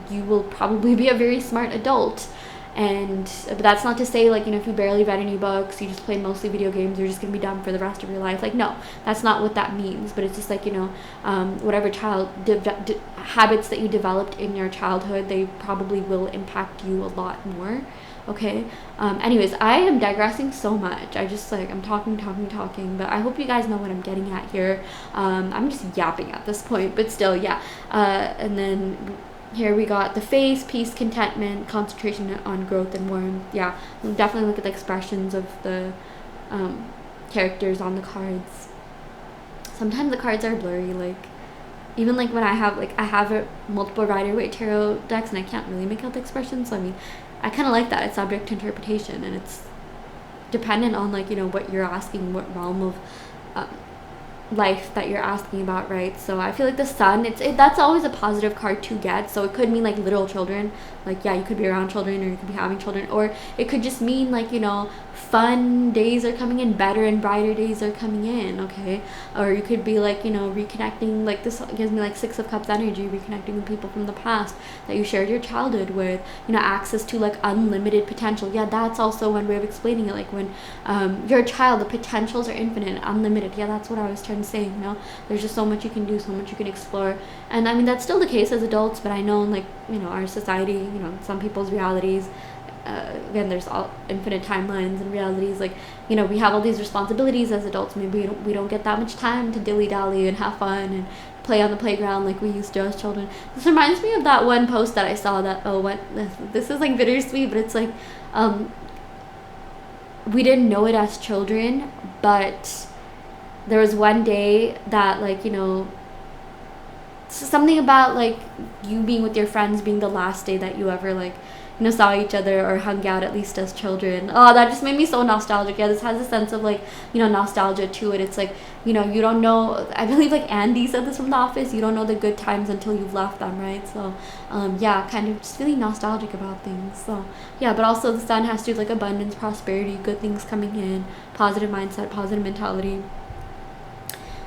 you will probably be a very smart adult. And but that's not to say, like, you know, if you barely read any books, you just played mostly video games, you're just gonna be dumb for the rest of your life. Like, no, that's not what that means. But it's just like, you know, whatever habits that you developed in your childhood, they probably will impact you a lot more. Okay. Anyways, I am digressing so much. I just, like, I'm talking, but I hope you guys know what I'm getting at here. I'm just yapping at this point, but still, yeah. And then here we got the face, peace, contentment, concentration on growth and warmth. Yeah, we'll definitely look at the expressions of the characters on the cards. Sometimes the cards are blurry, like, even like when I have a multiple Rider-Waite tarot decks and I can't really make out the expressions. So I mean, I kind of like that. It's subject to interpretation, and it's dependent on, like, you know, what you're asking, what realm of life that you're asking about, right? So I feel like the sun, that's always a positive card to get. So it could mean like literal children, like, yeah, you could be around children, or you could be having children, or it could just mean, like, you know, fun days are coming in, better and brighter days are coming in, okay? Or you could be, like, you know, reconnecting, like, this gives me like 6 of Cups energy, reconnecting with people from the past that you shared your childhood with, you know, access to like unlimited potential. Yeah, that's also one way of explaining it. Like, when you're a child, the potentials are infinite, unlimited. Yeah, that's what I was trying insane, you know. There's just so much you can do, so much you can explore. And I mean, that's still the case as adults, but I know in, like, you know, our society, you know, some people's realities, again, there's all infinite timelines and realities, like, you know, we have all these responsibilities as adults. Maybe we don't get that much time to dilly-dally and have fun and play on the playground like we used to as children. This reminds me of that one post that I saw that, this is like bittersweet, but it's like, we didn't know it as children, but there was one day that, like, you know, something about, like, you being with your friends being the last day that you ever, like, you know, saw each other or hung out, at least as children. Oh, that just made me so nostalgic. Yeah, this has a sense of, like, you know, nostalgia to it. It's like, you know, you don't know, I believe, like, Andy said this from The Office, you don't know the good times until you've left them, right? So yeah, kind of just really nostalgic about things. So yeah, but also the sun has to do with, like, abundance, prosperity, good things coming in, positive mindset, positive mentality.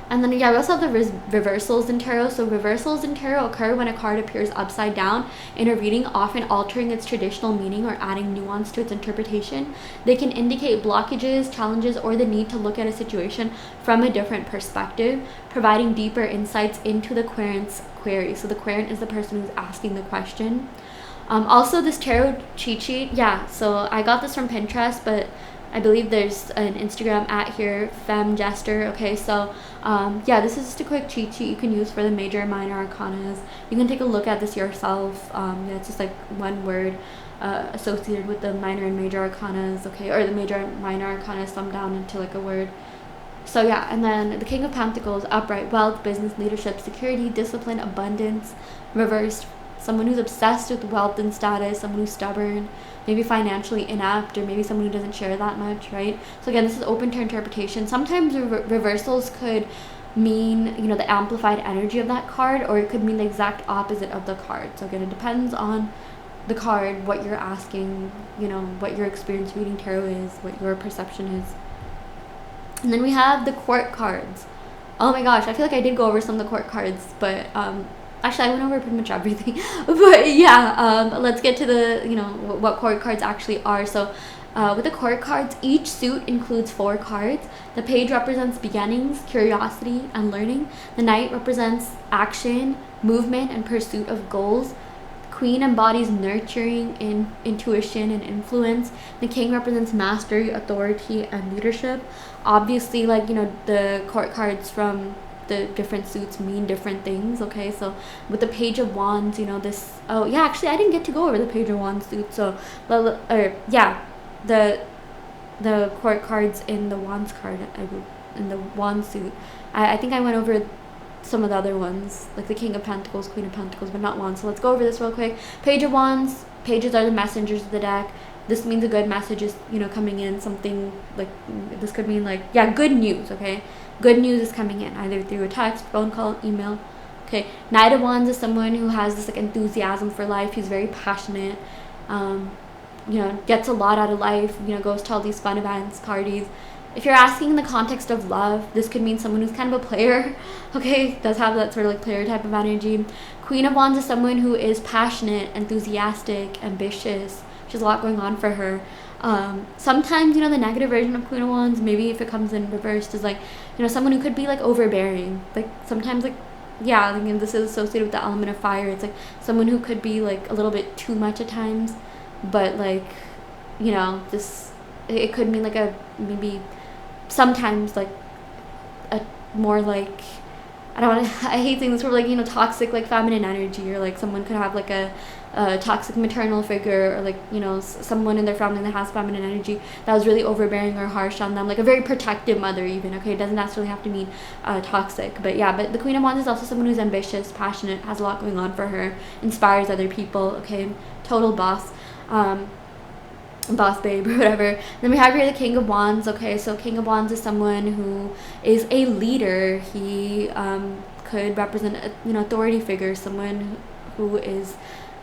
And then, yeah, we also have the reversals in tarot. So reversals in tarot occur when a card appears upside down in a reading, often altering its traditional meaning or adding nuance to its interpretation. They can indicate blockages, challenges, or the need to look at a situation from a different perspective, providing deeper insights into the querent's query. So the querent is the person who's asking the question. Also, this tarot cheat sheet, yeah, so I got this from Pinterest, but I believe there's an Instagram at here, femjester. Okay, so yeah, this is just a quick cheat sheet you can use for the major and minor arcanas. You can take a look at this yourself. Yeah, it's just like one word associated with the minor and major arcanas, okay, or the major and minor arcanas summed down into, like, a word. So yeah, and then the King of Pentacles, upright, wealth, business, leadership, security, discipline, abundance. Reversed, someone who's obsessed with wealth and status, someone who's stubborn, maybe financially inept, or maybe someone who doesn't share that much, right? So again, this is open to interpretation. Sometimes reversals could mean, you know, the amplified energy of that card, or it could mean the exact opposite of the card. So again, it depends on the card, what you're asking, you know, what your experience reading tarot is, what your perception is. And then we have the court cards. Oh my gosh, I feel like I did go over some of the court cards, but actually, I went over pretty much everything. But yeah, let's get to the, you know, what court cards actually are. So with the court cards, each suit includes 4 cards. The page represents beginnings, curiosity, and learning. The knight represents action, movement, and pursuit of goals. Queen embodies nurturing, intuition, and influence. The king represents mastery, authority, and leadership. Obviously, like, you know, the court cards from the different suits mean different things, okay? So with the Page of Wands, you know, this, oh yeah, actually I didn't get to go over the Page of Wands suit. So yeah, the court cards in the Wands card, in the Wands suit, I think I went over some of the other ones, like the King of Pentacles, Queen of Pentacles, but not Wands. So let's go over this real quick. Page of Wands, pages are the messengers of the deck. This means a good message is, you know, coming in, something like, this could mean, like, yeah, good news, okay? Good news is coming in, either through a text, phone call, email. Okay, Knight of Wands is someone who has this, like, enthusiasm for life. He's very passionate, you know, gets a lot out of life, you know, goes to all these fun events, parties. If you're asking in the context of love, this could mean someone who's kind of a player, okay? Does have that sort of, like, player type of energy. Queen of Wands is someone who is passionate, enthusiastic, ambitious. She has a lot going on for her. Sometimes, you know, the negative version of Queen of Wands, maybe if it comes in reversed, is, like, you know, someone who could be, like, overbearing. Like, sometimes, like, yeah, I mean, this is associated with the element of fire. It's, like, someone who could be, like, a little bit too much at times, but, like, you know, this, it could mean, like, a, maybe sometimes, like, a more, like, I hate saying this word, like, you know, toxic, like, feminine energy, or, like, someone could have, like, a toxic maternal figure, or, like, you know, someone in their family that has feminine energy that was really overbearing or harsh on them, like a very protective mother even, okay? It doesn't necessarily have to mean toxic, but yeah, but the Queen of Wands is also someone who's ambitious, passionate, has a lot going on for her, inspires other people, okay? Total boss. Boss babe or whatever. Then we have here the King of Wands. Okay, so King of Wands is someone who is a leader. He could represent a, you know, authority figure, someone who is,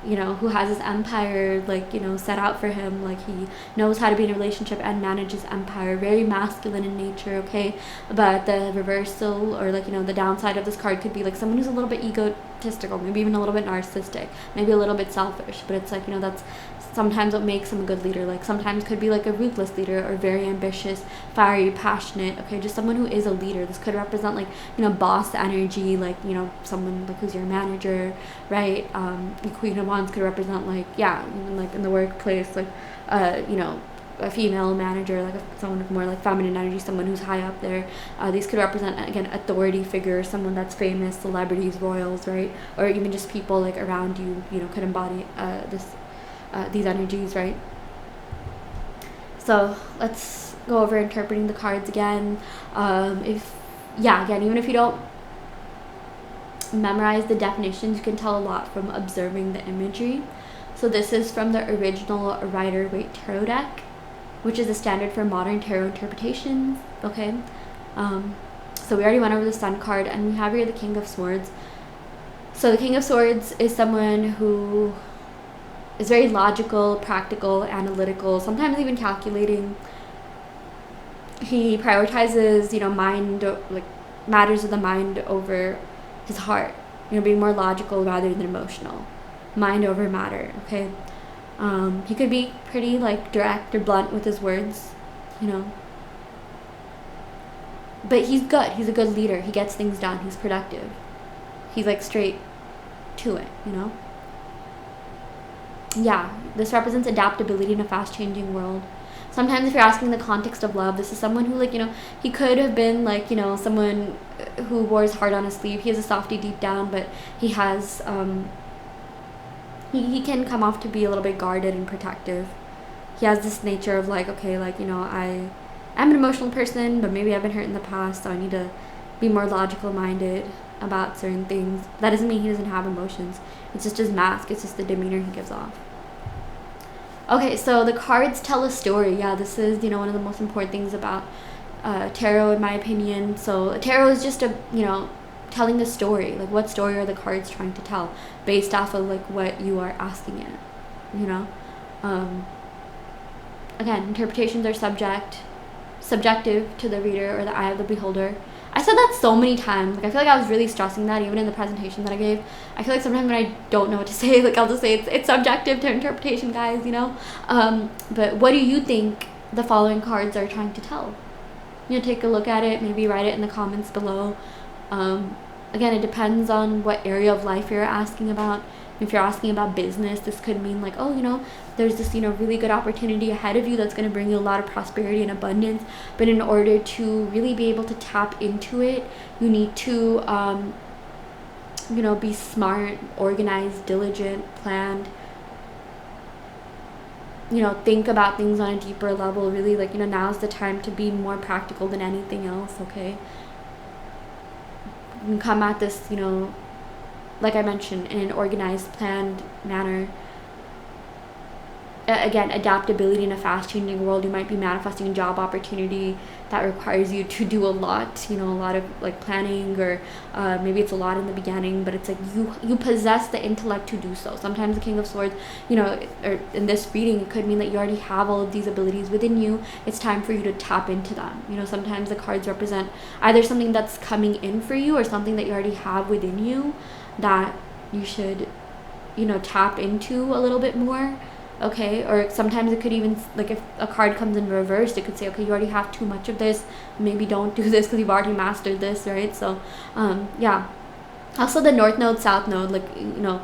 you know, who has his empire, like, you know, set out for him, like, he knows how to be in a relationship and manage his empire. Very masculine in nature, okay? But the reversal, or, like, you know, the downside of this card could be, like, someone who's a little bit egotistical, maybe even a little bit narcissistic, maybe a little bit selfish. But it's like, you know, that's sometimes what makes him a good leader. Like sometimes could be like a ruthless leader, or very ambitious, fiery, passionate. Okay, just someone who is a leader. This could represent like, you know, boss energy, like, you know, someone like who's your manager, right? The Queen of Wands could represent like, yeah, even like in the workplace, like you know, a female manager, like someone with more like feminine energy, someone who's high up there. These could represent, again, authority figures, someone that's famous, celebrities, royals, right? Or even just people like around you, you know, could embody these energies, right? So let's go over interpreting the cards again. Again, even if you don't memorize the definitions, you can tell a lot from observing the imagery. So this is from the original Rider-Waite Tarot deck, which is a standard for modern tarot interpretations. Okay, so we already went over the Sun card, and we have here the King of Swords. So the King of Swords is someone who is very logical, practical, analytical, sometimes even calculating. He prioritizes, you know, like matters of the mind over his heart, you know, being more logical rather than emotional, mind over matter. Okay, he could be pretty like direct or blunt with his words, you know, but he's good. He's a good leader. He gets things done. He's productive. He's like straight to it, you know. Yeah, this represents adaptability in a fast changing world. Sometimes if you're asking the context of love, this is someone who, like, you know, he could have been like, you know, someone who wore his heart on his sleeve. He has a softie deep down, but he has he can come off to be a little bit guarded and protective. He has this nature of like, okay, like, you know, I am an emotional person, but maybe I've been hurt in the past, so I need to be more logical minded about certain things. That doesn't mean he doesn't have emotions. It's just his mask. It's just the demeanor he gives off. Okay, so the cards tell a story. Yeah, this is, you know, one of the most important things about tarot, in my opinion. So tarot is just a, you know, telling a story. Like, what story are the cards trying to tell based off of like what you are asking it, you know. Again, interpretations are subjective to the reader or the eye of the beholder. I said that so many times. Like, I feel like I was really stressing that even in the presentation that I gave. I feel like sometimes when I don't know what to say, like, I'll just say it's subjective to interpretation, guys, you know. But what do you think the following cards are trying to tell? You know, take a look at it, maybe write it in the comments below. Again, it depends on what area of life you're asking about. If you're asking about business, this could mean like, oh, you know, there's this, you know, really good opportunity ahead of you that's going to bring you a lot of prosperity and abundance. But in order to really be able to tap into it, you need to, you know, be smart, organized, diligent, planned. You know, think about things on a deeper level. Really, like, you know, now's the time to be more practical than anything else, okay? You can come at this, you know, like I mentioned, in an organized, planned manner. Again, adaptability in a fast-changing world. You might be manifesting a job opportunity that requires you to do a lot, you know, a lot of like planning, or maybe it's a lot in the beginning, but it's like you possess the intellect to do so. Sometimes the King of Swords, you know, or in this reading, it could mean that you already have all of these abilities within you. It's time for you to tap into them. You know, sometimes the cards represent either something that's coming in for you or something that you already have within you that you should, you know, tap into a little bit more. Okay, or sometimes it could even, like, if a card comes in reversed, it could say, okay, you already have too much of this, maybe don't do this because you've already mastered this, right? So yeah. Also the North Node, South Node, like, you know,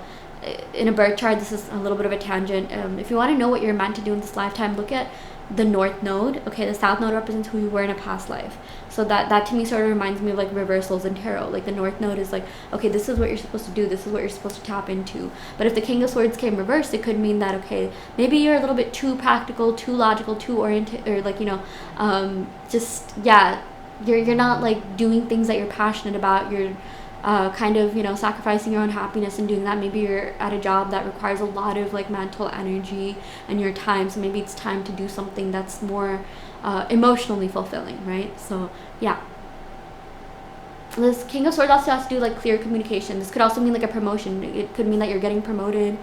in a birth chart, this is a little bit of a tangent. If you want to know what you're meant to do in this lifetime, look at the North Node. Okay, the South Node represents who you were in a past life. So that to me sort of reminds me of like reversals in tarot. Like the North Node is like, okay, this is what you're supposed to do, this is what you're supposed to tap into. But if the King of Swords came reversed, it could mean that, okay, maybe you're a little bit too practical, too logical, too oriented, or like, you know, just, yeah, you're not like doing things that you're passionate about. You're kind of, you know, sacrificing your own happiness and doing that. Maybe you're at a job that requires a lot of like mental energy and your time, so maybe it's time to do something that's more emotionally fulfilling, right? So yeah, this King of Swords also has to do like clear communication. This could also mean like a promotion. It could mean that you're getting promoted.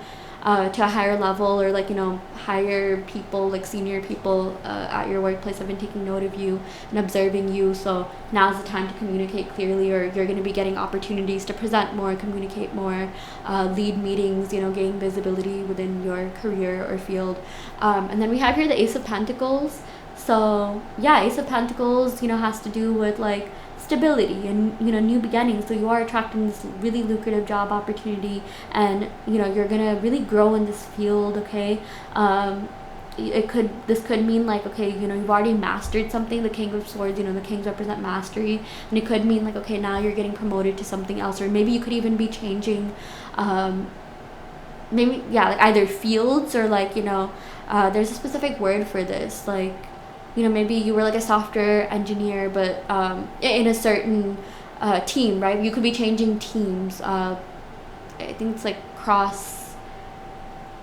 to a higher level, or like, you know, higher people, like senior people at your workplace have been taking note of you and observing you. So now's the time to communicate clearly, or you're going to be getting opportunities to present more, communicate more, lead meetings, you know, gain visibility within your career or field. And then we have here the Ace of Pentacles. So yeah, Ace of Pentacles, you know, has to do with like stability and, you know, new beginnings. So you are attracting this really lucrative job opportunity, and, you know, you're gonna really grow in this field. Okay, this could mean like, okay, you know, you've already mastered something. The King of Swords, you know, the kings represent mastery, and it could mean like, okay, now you're getting promoted to something else, or maybe you could even be changing maybe, yeah, like either fields, or like, you know, there's a specific word for this, like, you know, maybe you were like a software engineer, but in a certain team, right? You could be changing teams. I think it's like cross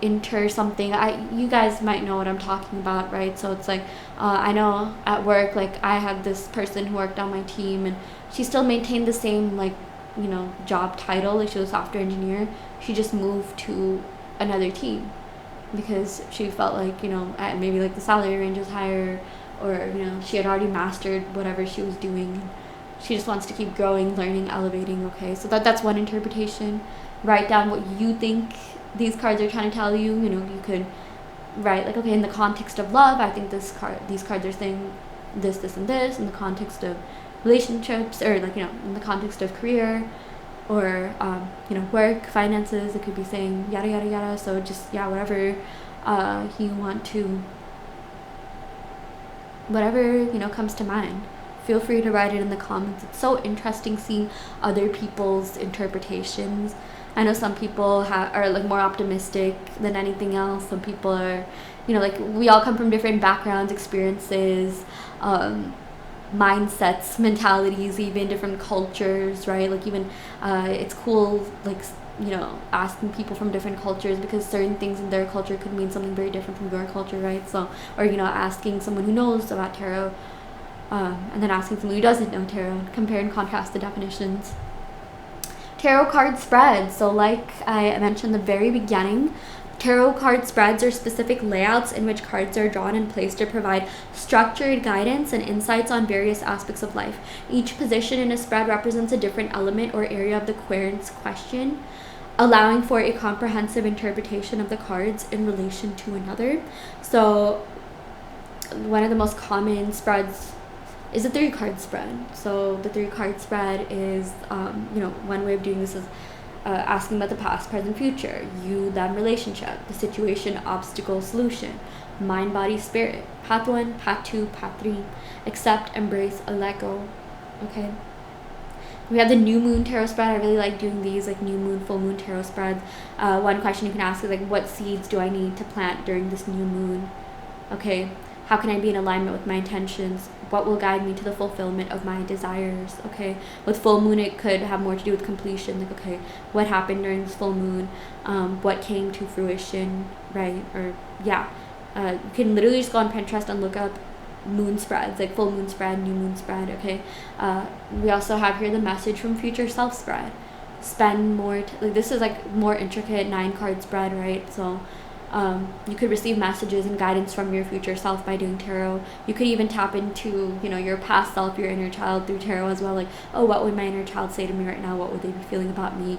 inter something. You guys might know what I'm talking about, right? So it's like, I know at work, like I had this person who worked on my team, and she still maintained the same, like, you know, job title. Like she was a software engineer. She just moved to another team because she felt like, you know, maybe like the salary range was higher, or, you know, she had already mastered whatever she was doing. She just wants to keep growing, learning, elevating. Okay, so that's one interpretation. Write down what you think these cards are trying to tell you. You know, you could write like, okay, in the context of love, I think these cards are saying this, this, and this. In the context of relationships, or like, you know, in the context of career, or you know, work, finances, it could be saying yada yada yada. So just, yeah, whatever you want to, whatever, you know, comes to mind. Feel free to write it in the comments. It's so interesting seeing other people's interpretations. I know some people are like more optimistic than anything else. Some people are, you know, like we all come from different backgrounds, experiences, mindsets, mentalities, even different cultures, right? Like even it's cool, like, you know, asking people from different cultures, because certain things in their culture could mean something very different from your culture, right? So, or, you know, asking someone who knows about tarot, and then asking someone who doesn't know tarot, and compare and contrast the definitions. Tarot card spreads. So like I mentioned in the very beginning, tarot card spreads are specific layouts in which cards are drawn and placed to provide structured guidance and insights on various aspects of life. Each position in a spread represents a different element or area of the querent's question, allowing for a comprehensive interpretation of the cards in relation to another. So one of the most common spreads is a 3-card spread. So the 3-card spread is, you know, one way of doing this is asking about the past, present, future, you, them, relationship, the situation, obstacle, solution, mind, body, spirit, path 1, path 2, path 3, accept, embrace, let go. Okay. We have the new moon tarot spread. I really like doing these, like new moon, full moon tarot spreads. One question you can ask is like, what seeds do I need to plant during this new moon? Okay. How can I be in alignment with my intentions? What will guide me to the fulfillment of my desires? Okay, with full moon, it could have more to do with completion. Like, okay, what happened during this full moon? What came to fruition, right? Or, yeah, you can literally just go on Pinterest and look up moon spreads, like full moon spread, new moon spread, okay? We also have here the message from future self spread. Spend more, like this is like more intricate 9-card spread, right? So, you could receive messages and guidance from your future self by doing tarot. You could even tap into, you know, your past self, your inner child through tarot as well. Like, oh, what would my inner child say to me right now? What would they be feeling about me?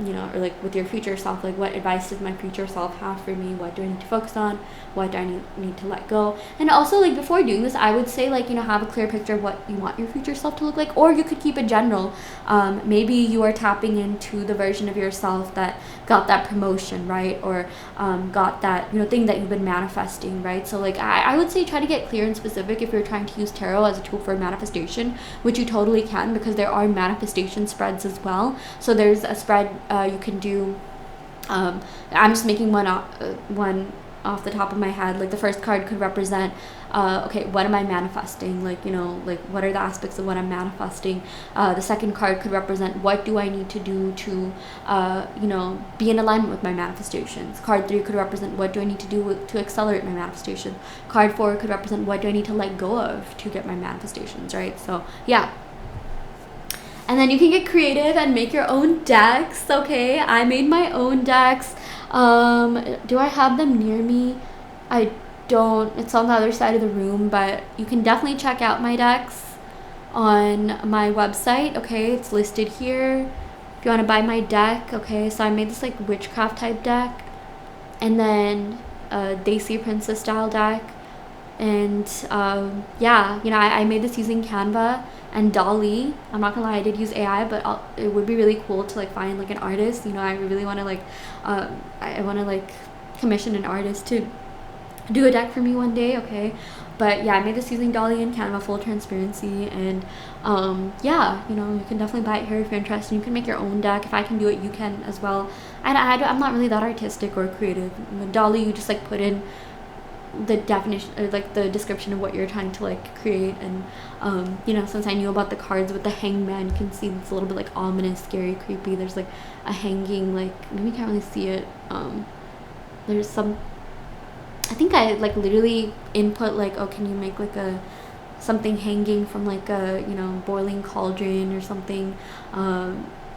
You know, or like with your future self, like what advice does my future self have for me? What do I need to focus on? What do I need to let go? And also, like, before doing this, I would say, like, you know, have a clear picture of what you want your future self to look like, or you could keep it general. Maybe you are tapping into the version of yourself that got that promotion, right? Or got that, you know, thing that you've been manifesting, right? So like I would say try to get clear and specific if you're trying to use tarot as a tool for manifestation, which you totally can, because there are manifestation spreads as well. So there's a spread you can do. I'm just making one off the top of my head. Like the first card could represent okay, what am I manifesting? Like, you know, like what are the aspects of what I'm manifesting? The second card could represent what do I need to do to you know, be in alignment with my manifestations. Card 3 could represent what do I need to do to accelerate my manifestation. Card 4 could represent what do I need to let go of to get my manifestations, right? So yeah. And then you can get creative and make your own decks, okay? I made my own decks. Do I have them near me? I don't. It's on the other side of the room, but you can definitely check out my decks on my website. Okay, it's listed here if you want to buy my deck. Okay, so I made this like witchcraft type deck, and then Daisy Princess style deck, and yeah, you know, I made this using Canva and Dolly. I'm not gonna lie, I did use AI, but it would be really cool to like find like an artist. You know, I really want to like I want to like commission an artist to do a deck for me one day. Okay, but yeah, I made this using Dolly and Canva, full transparency, and yeah, you know, you can definitely buy it here if you're interested. You can make your own deck. If I can do it, you can as well. I'm not really that artistic or creative. With Dolly, you just like put in the definition or like the description of what you're trying to like create, and you know, since I knew about the cards with the hangman, you can see it's a little bit like ominous, scary, creepy. There's like a hanging, like maybe you can't really see it. There's some, I think I like literally input like, oh, can you make like a something hanging from like a, you know, boiling cauldron or something.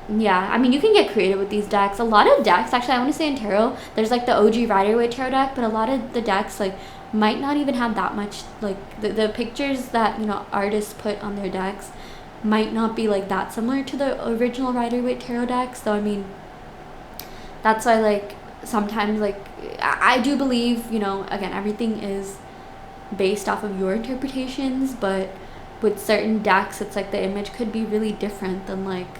Yeah, I mean, you can get creative with these decks. A lot of decks, actually, I want to say in tarot, there's like the OG Rider-Waite tarot deck, but a lot of the decks like might not even have that much, like the pictures that, you know, artists put on their decks might not be like that similar to the original Rider-Waite tarot deck. So I mean, that's why like sometimes like I do believe, you know, again, everything is based off of your interpretations, but with certain decks it's like the image could be really different than like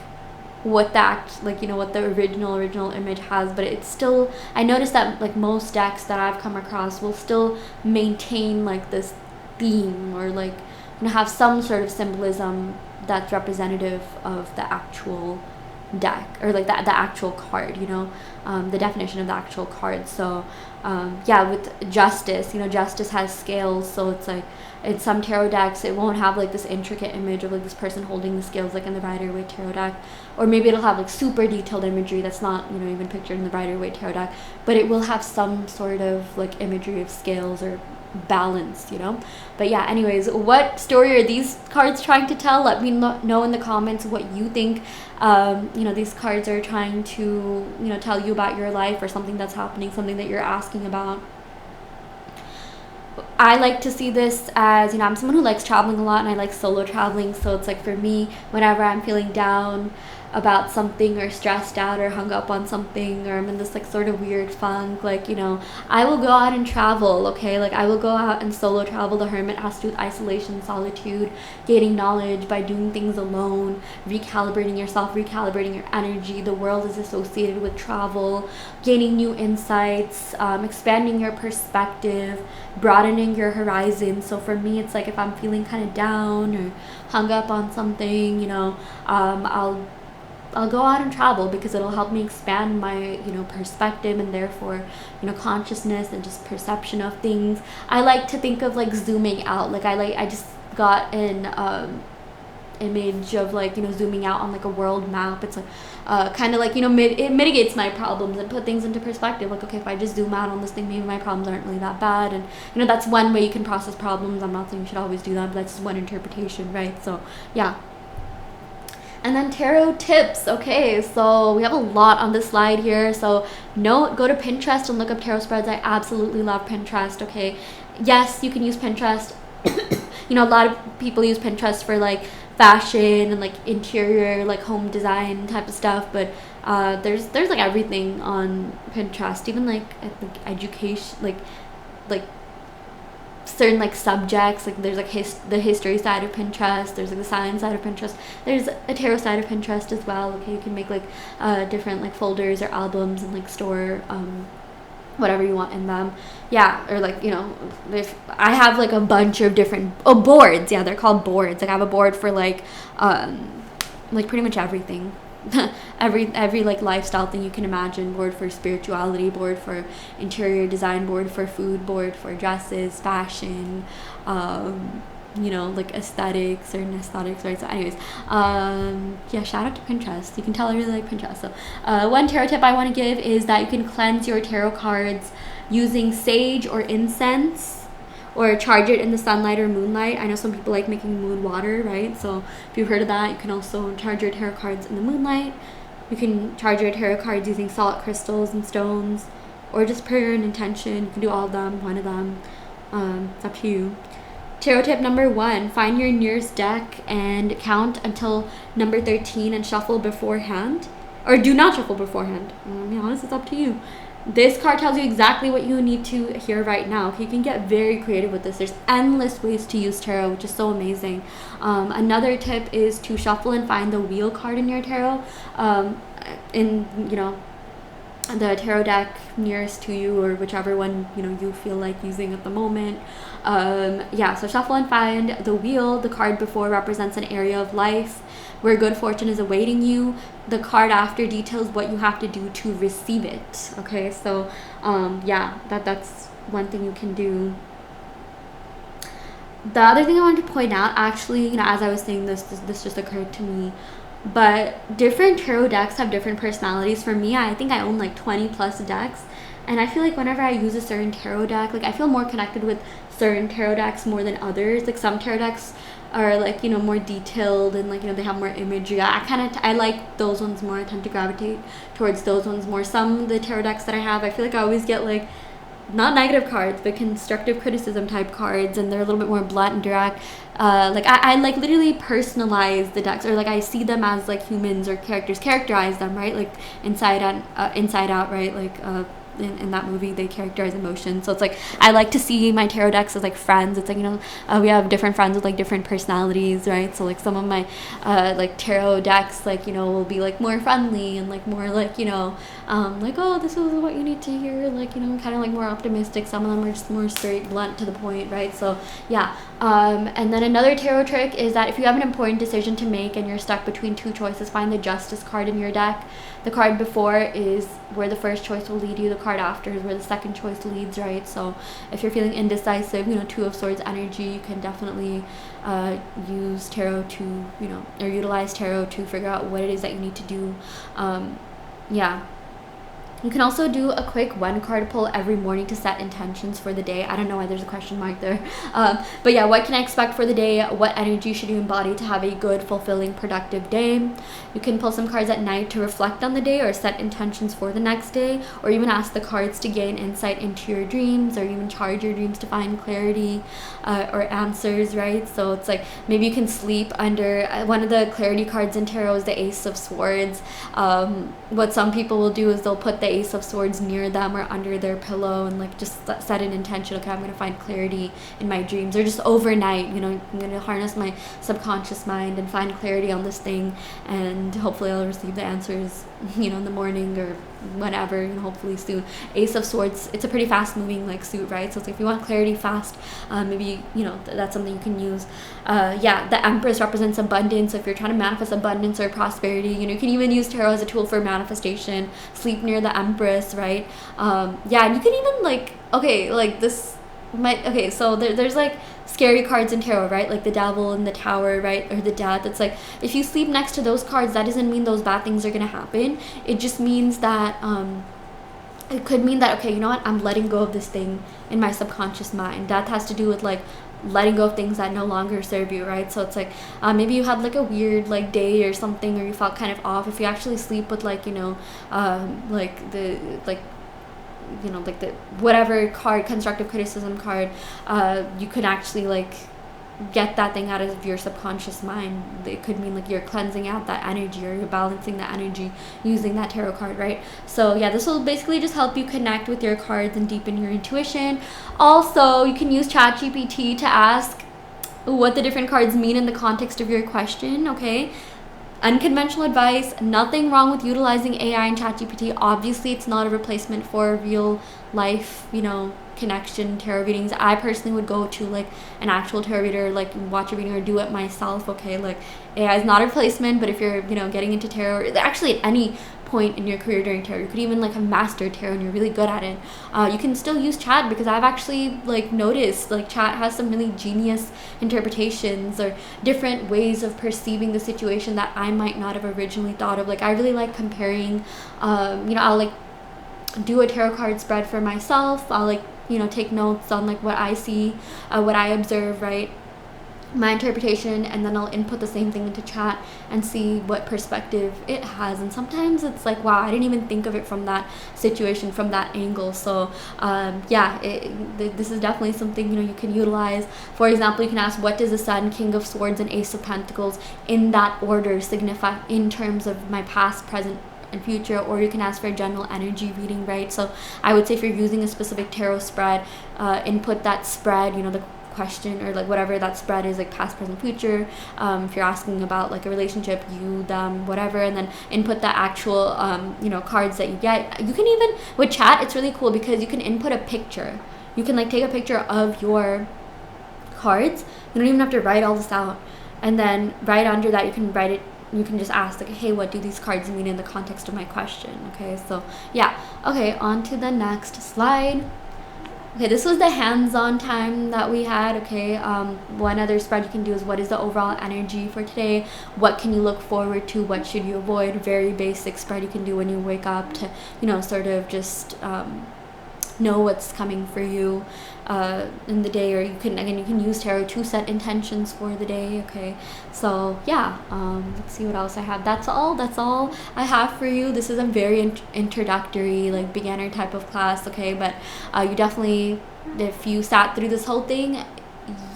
what that, like, you know, what the original image has. But it's still, I noticed that like most decks that I've come across will still maintain like this theme, or like, you know, have some sort of symbolism that's representative of the actual deck, or like the actual card, you know, the definition of the actual card. So yeah, with justice, you know, justice has scales, so it's like in some tarot decks it won't have like this intricate image of like this person holding the scales like in the Rider-Waite tarot deck, or maybe it'll have like super detailed imagery that's not, you know, even pictured in the Rider-Waite tarot deck, but it will have some sort of like imagery of scales or balance, you know. But yeah, anyways, what story are these cards trying to tell? Let me know in the comments what you think, you know, these cards are trying to, you know, tell you about your life, or something that's happening, something that you're asking about. I like to see this as, you know, I'm someone who likes traveling a lot, and I like solo traveling. So it's like for me, whenever I'm feeling down about something, or stressed out, or hung up on something, or I'm in this like sort of weird funk, like, you know, I will go out and travel. Okay, like I will go out and solo travel. The hermit has to do with isolation, solitude, gaining knowledge by doing things alone, recalibrating yourself, recalibrating your energy. The world is associated with travel, gaining new insights, expanding your perspective, broadening your horizon. So for me, it's like if I'm feeling kind of down or hung up on something, you know, I'll go out and travel, because it'll help me expand my, you know, perspective, and therefore, you know, consciousness and just perception of things. I like to think of like zooming out. Like I just got an image of like, you know, zooming out on like a world map. It's like kind of like, you know, it mitigates my problems and put things into perspective. Like, okay, if I just zoom out on this thing, maybe my problems aren't really that bad. And, you know, that's one way you can process problems. I'm not saying you should always do that, but that's just one interpretation, right? So yeah. And then tarot tips. Okay, so we have a lot on this slide here. So go to Pinterest and look up tarot spreads. I absolutely love Pinterest. Okay, yes, you can use Pinterest. You know, a lot of people use Pinterest for like fashion and like interior, like home design type of stuff. But there's like everything on Pinterest. Even like I think education, like certain like subjects, like there's like the history side of Pinterest, there's like the science side of Pinterest, there's a tarot side of Pinterest as well. Okay, you can make like different like folders or albums, and like store whatever you want in them. Yeah, or like, you know, if I have like a bunch of different boards. Yeah, they're called boards. Like I have a board for like pretty much everything. every like lifestyle thing you can imagine. Board for spirituality, board for interior design, board for food, board for dresses, fashion, you know, like aesthetics, certain aesthetics, right? So anyways, yeah, shout out to Pinterest. You can tell I really like Pinterest. So one tarot tip I want to give is that you can cleanse your tarot cards using sage or incense, or charge it in the sunlight or moonlight. I know some people like making moon water, right? So if you've heard of that, you can also charge your tarot cards in the moonlight. You can charge your tarot cards using salt crystals and stones. or just prayer and intention. You can do all of them, one of them. It's up to you. Tarot tip number 1, find your nearest deck and count until number 13 and shuffle beforehand. Or do not shuffle beforehand. I'll be honest, it's up to you. This card tells you exactly what you need to hear right now. Okay, you can get very creative with this. There's endless ways to use tarot, which is so amazing. Another tip is to shuffle and find the wheel card in your tarot. In, you know, the tarot deck nearest to you, or whichever one, you know, you feel like using at the moment. Yeah, so shuffle and find the wheel. The card before represents an area of life where good fortune is awaiting you. The card after details what you have to do to receive it. Okay, so yeah, that's one thing you can do. The other thing I wanted to point out, actually, you know, as I was saying this just occurred to me, but different tarot decks have different personalities. For me, I think I own like 20 plus decks, and I feel like whenever I use a certain tarot deck, like I feel more connected with certain tarot decks more than others. Like some tarot decks are like, you know, more detailed and like, you know, they have more imagery. I like those ones more. I tend to gravitate towards those ones more. Some of the tarot decks that I have, I feel like I always get like not negative cards but constructive criticism type cards, and they're a little bit more blunt and direct. Like I like literally personalize the decks, or like I see them as like humans or characters, characterize them, right? Like Inside Out, right? Like in that movie they characterize emotions. So it's like I like to see my tarot decks as like friends. It's like, you know, we have different friends with like different personalities, right? So like some of my like tarot decks, like, you know, will be like more friendly and like more like, you know, like, oh, this is what you need to hear, like, you know, kind of like more optimistic. Some of them are just more straight, blunt, to the point, right? So yeah. And then another tarot trick is that if you have an important decision to make and you're stuck between two choices, find the Justice card in your deck. The card before is where the first choice will lead you. The card after is where the second choice leads, right? So if you're feeling indecisive, you know, Two of Swords energy, you can definitely use tarot to, you know, or utilize tarot to figure out what it is that you need to do. Yeah. You can also do a quick 1 card pull every morning to set intentions for the day. I don't know why there's a question mark there. But yeah, what can I expect for the day? What energy should you embody to have a good, fulfilling, productive day? You can pull some cards at night to reflect on the day or set intentions for the next day, or even ask the cards to gain insight into your dreams, or even charge your dreams to find clarity or answers, right? So it's like maybe you can sleep under one of the clarity cards in tarot is the Ace of Swords. What some people will do is they'll put the Ace of Swords near them or under their pillow and like just set an intention. Okay, I'm going to find clarity in my dreams, or just overnight, you know, I'm going to harness my subconscious mind and find clarity on this thing, and hopefully I'll receive the answers, you know, in the morning or whenever, you know, hopefully soon. Ace of Swords, it's a pretty fast moving like suit, right? So it's like if you want clarity fast, maybe, you know, that's something you can use. Yeah, the Empress represents abundance. So if you're trying to manifest abundance or prosperity, you know, you can even use tarot as a tool for manifestation. Sleep near the Empress, right? Yeah, and you can even like, okay, like this might, okay, so there's like scary cards in tarot, right? Like the Devil and the Tower, right? Or the Death. It's like if you sleep next to those cards, that doesn't mean those bad things are gonna happen. It just means that it could mean that, okay, you know what, I'm letting go of this thing in my subconscious mind. That has to do with like letting go of things that no longer serve you, right? So it's like maybe you had like a weird like day or something, or you felt kind of off. If you actually sleep with like, you know, like the like, you know, like the whatever card, constructive criticism card, you could actually like get that thing out of your subconscious mind. It could mean like you're cleansing out that energy, or you're balancing that energy using that tarot card, right? So yeah, this will basically just help you connect with your cards and deepen your intuition. Also, you can use ChatGPT to ask what the different cards mean in the context of your question, okay? Unconventional advice, nothing wrong with utilizing AI and ChatGPT. Obviously, it's not a replacement for real life, you know, connection tarot readings. I personally would go to like an actual tarot reader, like watch a reading or do it myself, okay? Like AI is not a replacement, but if you're, you know, getting into tarot, actually at any point in your career during tarot, you could even like have mastered tarot and you're really good at it, you can still use chat, because I've actually like noticed like chat has some really genius interpretations or different ways of perceiving the situation that I might not have originally thought of. Like I really like comparing, you know, I'll like do a tarot card spread for myself. I'll like, you know, take notes on like what I see, what I observe, right? my interpretation, and then I'll input the same thing into chat and see what perspective it has. And sometimes it's like, wow, I didn't even think of it from that situation, from that angle. So yeah, this is definitely something, you know, you can utilize. For example, you can ask, what does the Sun, King of Swords, and Ace of Pentacles in that order signify in terms of my past, present, and future? Or you can ask for a general energy reading, right? So I would say if you're using a specific tarot spread, input that spread, you know, the question, or like whatever that spread is, like past, present, future. If you're asking about like a relationship, you, them, whatever, and then input the actual you know, cards that you get. You can even, with chat, it's really cool because you can input a picture. You can like take a picture of your cards. You don't even have to write all this out, and then right under that you can write it. You can just ask like, hey, what do these cards mean in the context of my question? Okay, so yeah. Okay, on to the next slide. Okay, this was the hands-on time that we had. Okay, one other spread you can do is, what is the overall energy for today? What can you look forward to? What should you avoid? Very basic spread you can do when you wake up to, you know, sort of just know what's coming for you in the day. Or you can, again, you can use tarot to set intentions for the day. Okay, so yeah, let's see what else I have. That's all I have for you. This is a very introductory, like beginner type of class. Okay, but you definitely, if you sat through this whole thing,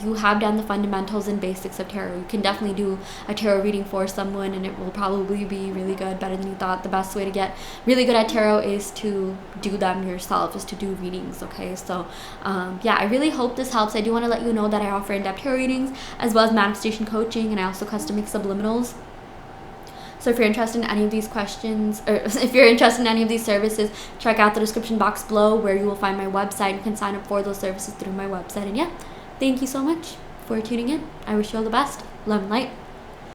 you have done the fundamentals and basics of tarot. You can definitely do a tarot reading for someone, and it will probably be really good, better than you thought. The best way to get really good at tarot is to do them yourself, is to do readings. Okay, so yeah, I really hope this helps. I do want to let you know that I offer in-depth tarot readings as well as manifestation coaching, and I also custom make subliminals. So if you're interested in any of these questions, or if you're interested in any of these services, check out the description box below where you will find my website. You can sign up for those services through my website. And yeah, thank you so much for tuning in. I wish you all the best. Love and light.